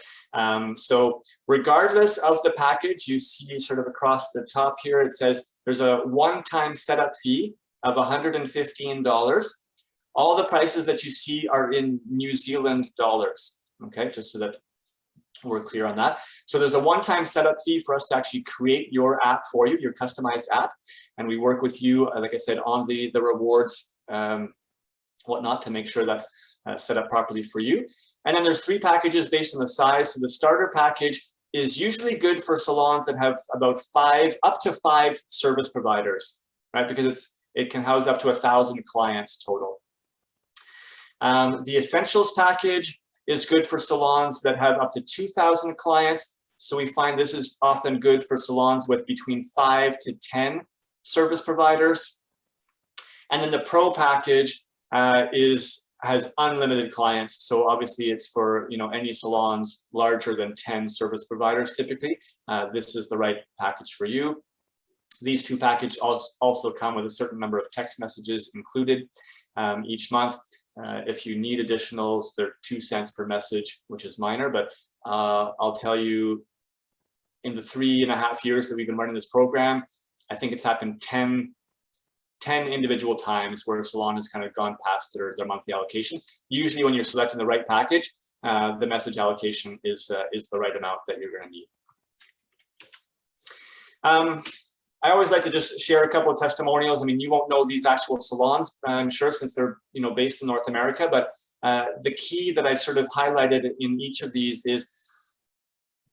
so regardless of the package, you see sort of across the top here, it says there's a one-time setup fee of $115. All the prices that you see are in New Zealand dollars, okay, just so that we're clear on that. So there's a one-time setup fee for us to actually create your app for you, your customized app. And we work with you, like I said, on the rewards, whatnot, to make sure that's set up properly for you. And then there's 3 packages based on the size. So the starter package is usually good for salons that have about up to 5 service providers, right? Because it can house up to 1,000 clients total. The Essentials package is good for salons that have up to 2,000 clients. So we find this is often good for salons with between 5 to 10 service providers. And then the Pro package has unlimited clients. So obviously it's for any salons larger than 10 service providers typically. This is the right package for you. These 2 packages also come with a certain number of text messages included each month. If you need additionals, they're 2 cents per message, which is minor, but I'll tell you, in the 3.5 years that we've been running this program, I think it's happened 10 individual times where a salon has kind of gone past their monthly allocation. Usually when you're selecting the right package, the message allocation is the right amount that you're going to need. I always like to just share a couple of testimonials. I mean, you won't know these actual salons, I'm sure, since they're based in North America, but the key that I sort of highlighted in each of these is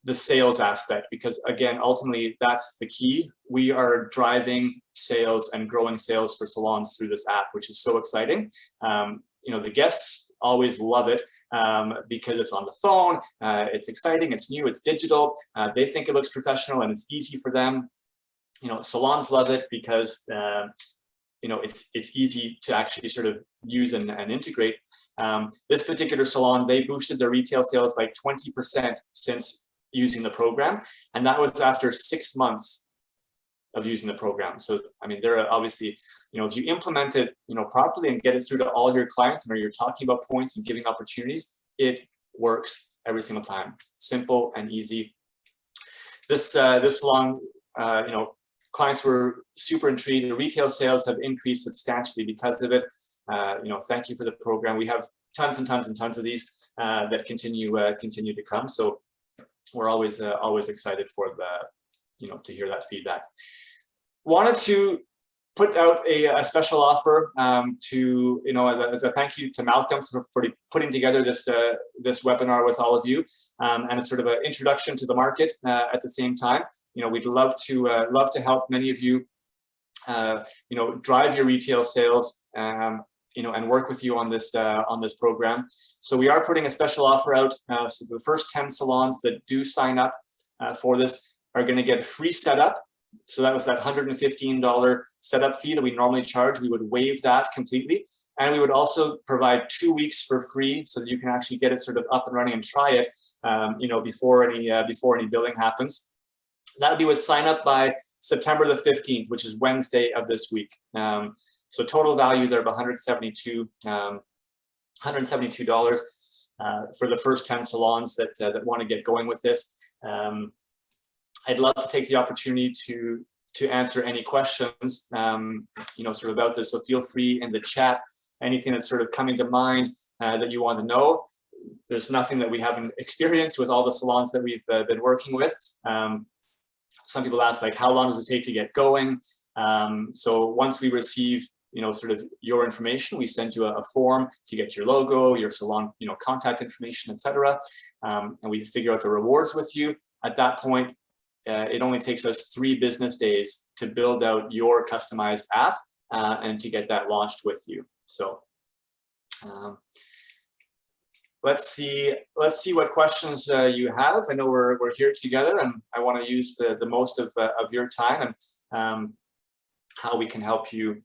the sales aspect, because again, ultimately that's the key. We are driving sales and growing sales for salons through this app, which is so exciting. The guests always love it because it's on the phone, it's exciting, it's new, it's digital. They think it looks professional and it's easy for them. salons love it because it's easy to actually sort of use and integrate. This particular salon, they boosted their retail sales by 20% since using the program, and that was after 6 months of using the program. So I mean, there are obviously, if you implement it properly and get it through to all your clients, and you're talking about points and giving opportunities, it works every single time. Simple and easy. This salon, clients were super intrigued. The retail sales have increased substantially because of it. Thank you for the program. We have tons and tons and tons of these that continue to come. So we're always excited for to hear that feedback. Wanted to put out a special offer as a thank you to Malcolm for putting together this webinar with all of you, and a sort of an introduction to the market at the same time. We'd love to help many of you drive your retail sales, and work with you on this program. So we are putting a special offer out. So the first 10 salons that do sign up for this are going to get a free setup. So that was that $115 setup fee that we normally charge. We would waive that completely. And we would also provide 2 weeks for free so that you can actually get it sort of up and running and try it, before any billing happens. That would be with sign up by September the 15th, which is Wednesday of this week. So total value there of $172 for the first 10 salons that want to get going with this. I'd love to take the opportunity to answer any questions, sort of about this. So feel free in the chat, anything that's sort of coming to mind that you want to know. There's nothing that we haven't experienced with all the salons that we've been working with. Some people ask, like, how long does it take to get going? So once we receive, sort of your information, we send you a form to get your logo, your salon, contact information, etc. And we figure out the rewards with you. At that point, it only takes us 3 business days to build out your customized app and to get that launched with you. So let's see what questions you have. I know we're here together, and I want to use the most of your time and how we can help you.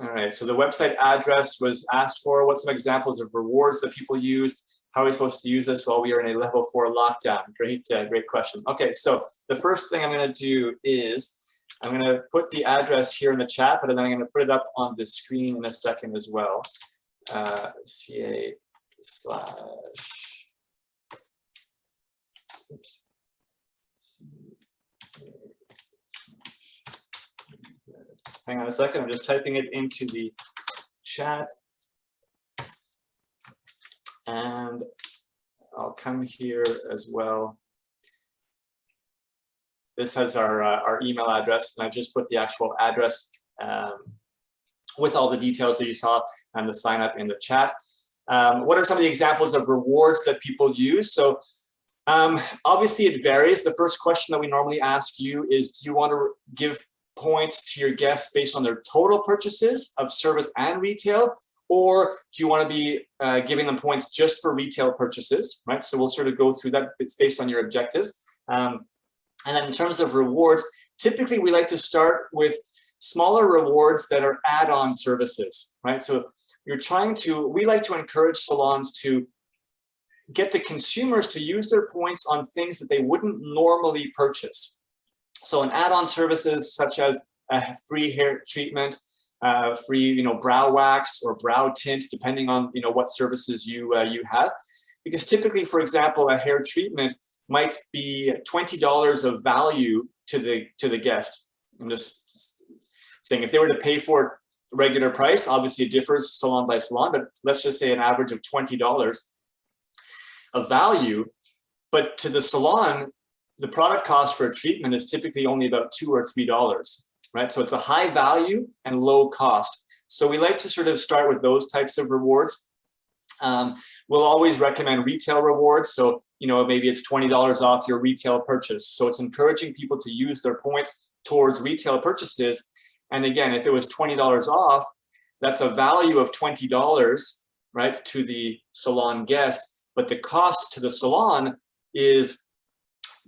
All right, so the website address was asked for. What's some examples of rewards that people use? How are we supposed to use this while we are in a level 4 lockdown? Great question. Okay, so the first thing I'm going to do is I'm going to put the address here in the chat, but then I'm going to put it up on the screen in a second as well. CA/. Oops. Hang on a second, I'm just typing it into the chat. And I'll come here as well. This has our email address, and I just put the actual address with all the details that you saw and the sign up in the chat. What are some of the examples of rewards that people use? So obviously it varies. The first question that we normally ask you is, do you want to give points to your guests based on their total purchases of service and retail? Or do you want to be giving them points just for retail purchases, right? So we'll sort of go through that. It's based on your objectives. And then in terms of rewards, typically we like to start with smaller rewards that are add-on services, right? So we like to encourage salons to get the consumers to use their points on things that they wouldn't normally purchase. So an add-on services such as a free hair treatment, free, brow wax or brow tint, depending on, what services you have. Because typically, for example, a hair treatment might be $20 of value to the guest. I'm just saying, if they were to pay for it regular price, obviously it differs salon by salon, but let's just say an average of $20 of value. But to the salon, the product cost for a treatment is typically only about $2 or $3. Right? So it's a high value and low cost. So we like to sort of start with those types of rewards. We'll always recommend retail rewards. So, maybe it's $20 off your retail purchase. So it's encouraging people to use their points towards retail purchases. And again, if it was $20 off, that's a value of $20, right, to the salon guest. But the cost to the salon is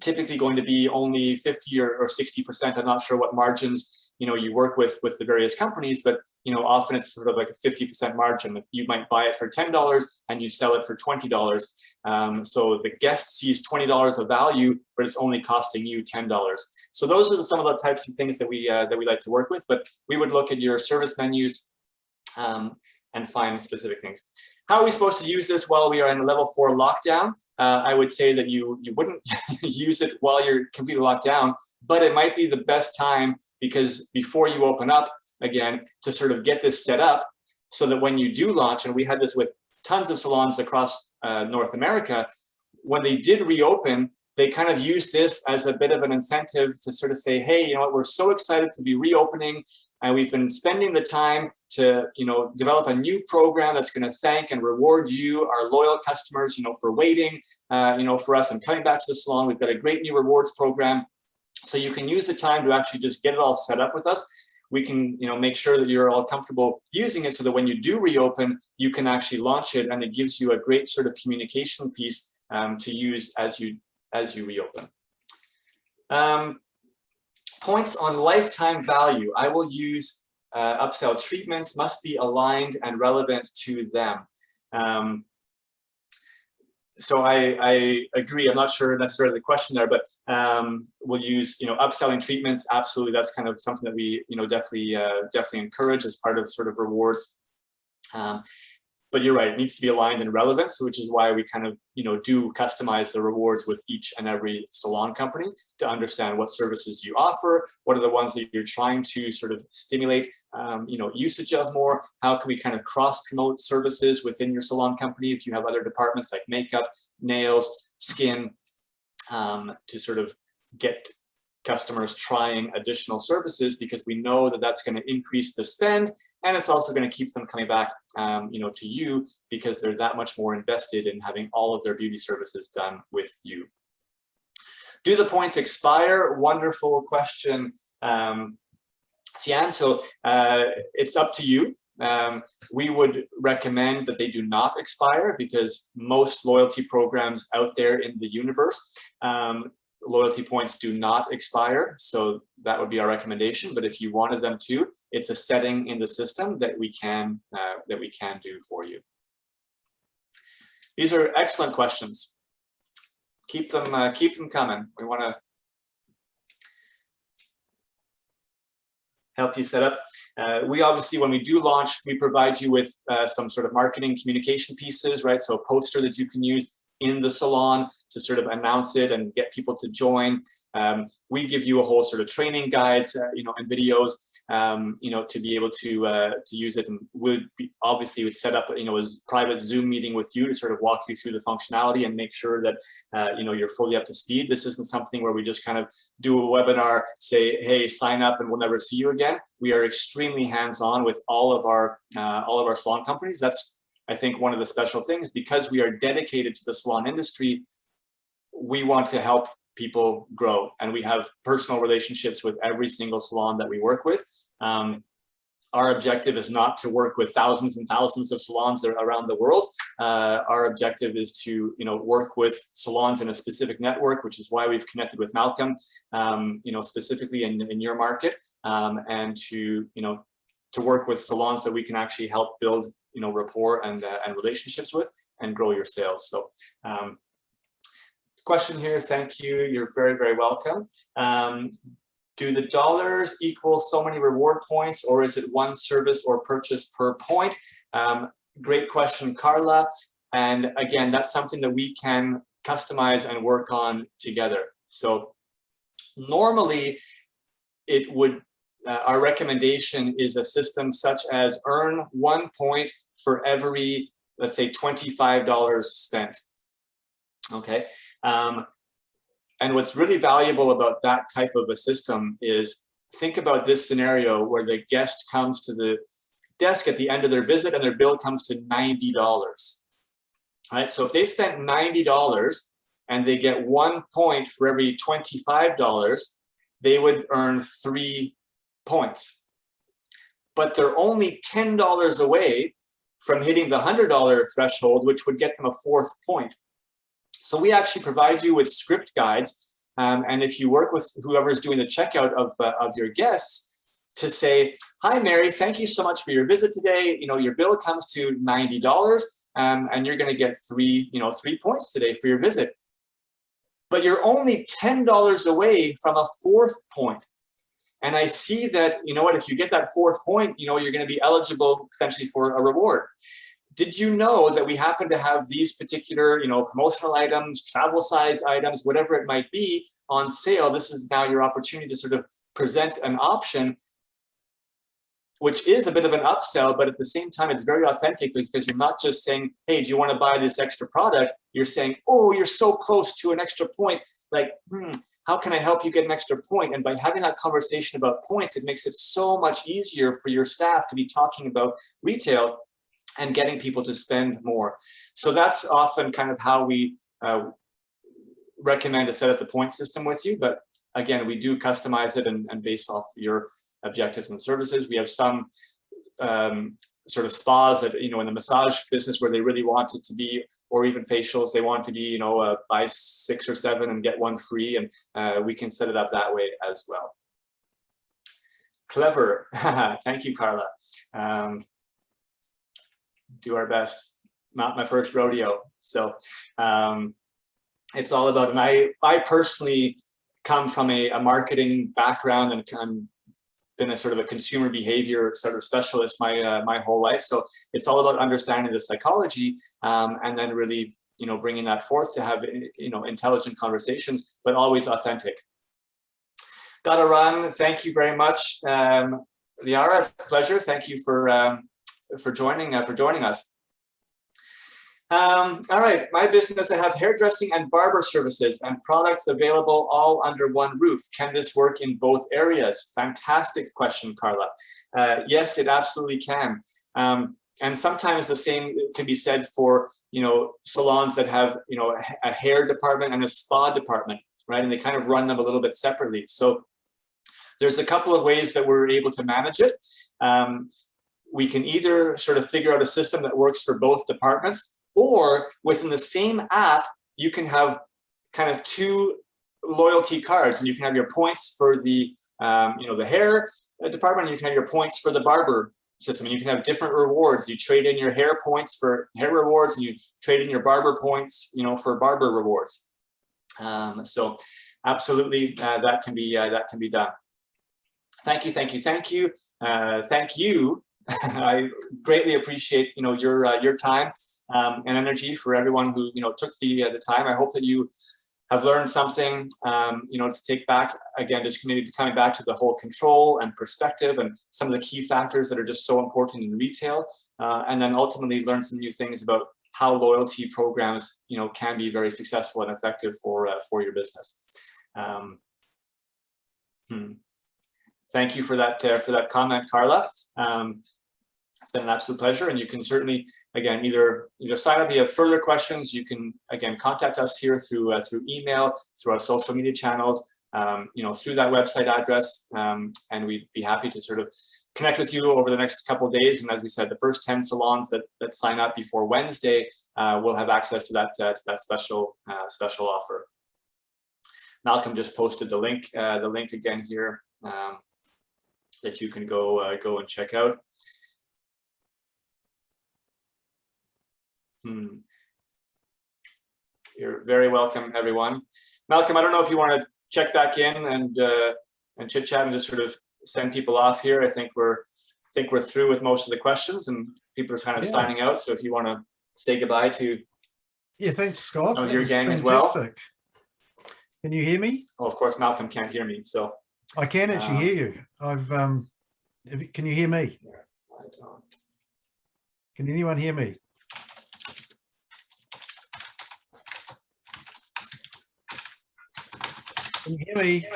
typically going to be only 50 or 60%. I'm not sure what margins, you know, you work with the various companies, but, you know, often it's sort of like a 50% margin. You might buy it for $10 and you sell it for $20. So the guest sees $20 of value, but it's only costing you $10. So those are some of the types of things that we like to work with, but we would look at your service menus and find specific things. How are we supposed to use this while we are in a level 4 lockdown? I would say that you wouldn't use it while you're completely locked down, but it might be the best time, because before you open up again, to sort of get this set up so that when you do launch, and we had this with tons of salons across North America, when they did reopen, they kind of used this as a bit of an incentive to sort of say, hey, you know what, we're so excited to be reopening, and we've been spending the time to, you know, develop a new program that's going to thank and reward you, our loyal customers, you know, for waiting, you know, for us and coming back to the salon. We've got a great new rewards program. So you can use the time to actually just get it all set up with us. We can, you know, make sure that you're all comfortable using it so that when you do reopen, you can actually launch it, and it gives you a great sort of communication piece to use as you reopen. Points on lifetime value. I will use upsell treatments must be aligned and relevant to them. So I agree. I'm not sure necessarily the question there, but we'll use, you know, upselling treatments. Absolutely, that's kind of something that we, you know, definitely encourage as part of sort of rewards. But you're right, it needs to be aligned and relevant, so which is why we kind of, you know, do customize the rewards with each and every salon company to understand what services you offer, what are the ones that you're trying to sort of stimulate, you know, usage of more. How can we kind of cross promote services within your salon company if you have other departments like makeup, nails, skin, to sort of get customers trying additional services, because we know that that's going to increase the spend, and it's also going to keep them coming back, you know, to you, because they're that much more invested in having all of their beauty services done with you. Do the points expire? Wonderful question, Sian. So it's up to you. We would recommend that they do not expire, because most loyalty programs out there in the universe, loyalty points do not expire, so that would be our recommendation. But if you wanted them to, it's a setting in the system that we can do for you. These are excellent questions. Keep them coming. We want to help you set up. We obviously, when we do launch, we provide you with some sort of marketing communication pieces, right? So a poster that you can use in the salon to sort of announce it and get people to join. We give you a whole sort of training guides, you know, and videos, you know, to be able to use it. And we'd obviously would set up, you know, a private Zoom meeting with you to sort of walk you through the functionality and make sure that, you know, you're fully up to speed. This isn't something where we just kind of do a webinar, say, hey, sign up and we'll never see you again. We are extremely hands-on with all of our salon companies. That's, I think, one of the special things, because we are dedicated to the salon industry. We want to help people grow, and we have personal relationships with every single salon that we work with. Our objective is not to work with thousands and thousands of salons around the world. Our objective is to, you know, work with salons in a specific network, which is why we've connected with Malcolm, you know, specifically in your market, and to, you know, to work with salons that we can actually help build, you know, rapport and relationships with, and grow your sales. So question here, thank you, you're very, very welcome. Do the dollars equal so many reward points, or is it one service or purchase per point? Great question, Carla. And again, that's something that we can customize and work on together. So normally it would, our recommendation is a system such as earn 1 point for every, let's say, $25 spent. Okay. And what's really valuable about that type of a system is, think about this scenario where the guest comes to the desk at the end of their visit and their bill comes to $90. All right. So if they spent $90 and they get 1 point for every $25, they would earn 3 points. But they're only $10 away from hitting the $100 threshold, which would get them a 4th point. So we actually provide you with script guides And if you work with whoever is doing the checkout of your guests to say, hi, Mary, thank you so much for your visit today. You know, your bill comes to $90 and you're going to get 3 points today for your visit. But you're only $10 away from a 4th point. And I see that, you know what, if you get that 4th point, you know, you're going to be eligible potentially for a reward. Did you know that we happen to have these particular, you know, promotional items, travel size items, whatever it might be, on sale? This is now your opportunity to sort of present an option, which is a bit of an upsell, but at the same time, it's very authentic because you're not just saying, hey, do you want to buy this extra product? You're saying, oh, you're so close to an extra point. Like, how can I help you get an extra point? And by having that conversation about points, it makes it so much easier for your staff to be talking about retail and getting people to spend more. So that's often kind of how we recommend to set up the point system with you. But again, we do customize it and base off your objectives and services. We have some sort of spas that, you know, in the massage business where they really want it to be, or even facials, they want to be, you know, buy 6 or 7 and get 1 free. And we can set it up that way as well. Clever. Thank you, Carla. Do our best. Not my first rodeo. So it's all about, and I personally come from a marketing background and I'm been a sort of a consumer behavior sort of specialist my whole life. So it's all about understanding the psychology and then really, you know, bringing that forth to have, you know, intelligent conversations, but always authentic. Gotta run. Thank you very much, Liara. It's a pleasure. Thank you for joining us. All right, my business, I have hairdressing and barber services and products available all under one roof. Can this work in both areas? Fantastic question, Carla. Yes, it absolutely can. And sometimes the same can be said for, you know, salons that have, you know, a hair department and a spa department, right? And they kind of run them a little bit separately. So there's a couple of ways that we're able to manage it. We can either sort of figure out a system that works for both departments, or within the same app, you can have kind of 2 loyalty cards, and you can have your points for the, you know, the hair department, and you can have your points for the barber system, and you can have different rewards. You trade in your hair points for hair rewards, and you trade in your barber points, you know, for barber rewards. So absolutely, that can be done. Thank you. Thank you. I greatly appreciate, you know, your time and energy for everyone who, you know, took the time. I hope that you have learned something, you know, to take back. Again, just maybe coming back to the whole control and perspective and some of the key factors that are just so important in retail, and then ultimately learn some new things about how loyalty programs, you know, can be very successful and effective for your business. Thank you for that comment, Carla. It's been an absolute pleasure, and you can certainly, again, either sign up. If you have further questions, you can again contact us here through email, through our social media channels, you know, through that website address, and we'd be happy to sort of connect with you over the next couple of days. And as we said, the first 10 salons that sign up before Wednesday will have access to that special offer. Malcolm just posted the link again here that you can go and check out. You're very welcome, everyone. Malcolm, I don't know if you want to check back in and chit chat and just sort of send people off here. I think we're through with most of the questions, and people are kind of signing out. So if you want to say goodbye to thanks, Scott. Some of your gang as well. Can you hear me? Oh, of course, Malcolm can't hear me, so I can actually hear you. Can you hear me? I don't. Can anyone hear me? Can you hear me?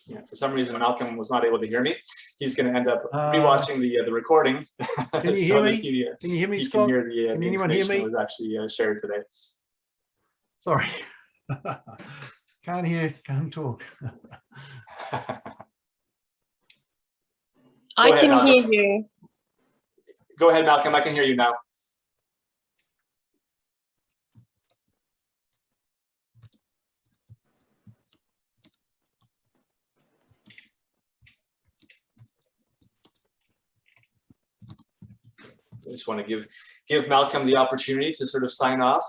Yeah, for some reason, Malcolm was not able to hear me. He's going to end up rewatching the recording. Can you hear me? Can you hear me, Scott? Can hear can anyone hear me? That was actually shared today. Sorry. Can't talk. I can hear you. Go ahead, Malcolm. I can hear you now. just want to give Malcolm the opportunity to sort of sign off.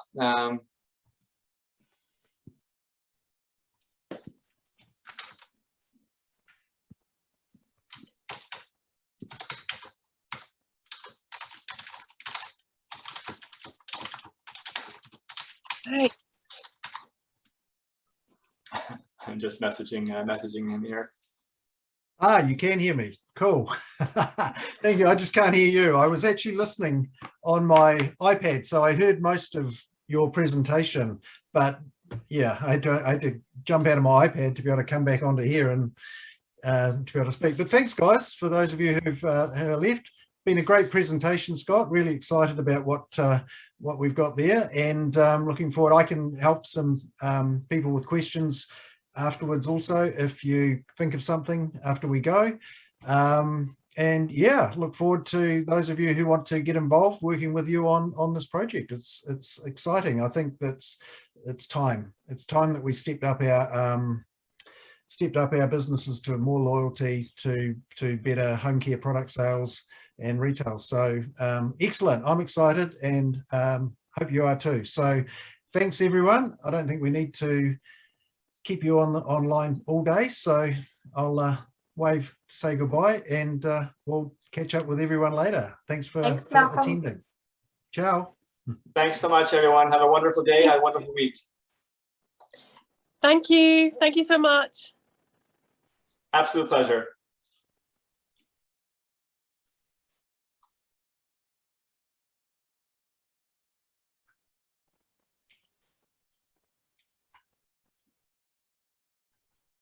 Hi. I'm just messaging him here. Ah, you can hear me. Cool. Thank you. I just can't hear you. I was actually listening on my iPad, so I heard most of your presentation, but yeah, I had to jump out of my iPad to be able to come back onto here and to be able to speak. But thanks, guys, for those of you who've left. Been a great presentation, Scott. Really excited about what we've got there, and looking forward. I can help some people with questions afterwards also, if you think of something after we go. And yeah, look forward to those of you who want to get involved working with you on this project. It's exciting. I think it's time that we stepped up our businesses to more loyalty, to better home care product sales and retail. So excellent. I'm excited, and hope you are too. So thanks everyone. I don't think we need to keep you online all day, so I'll wave to say goodbye, and we'll catch up with everyone later. Thanks for attending. Ciao. Thanks so much, everyone. Have a wonderful day. Have a wonderful week. Thank you so much. Absolute pleasure.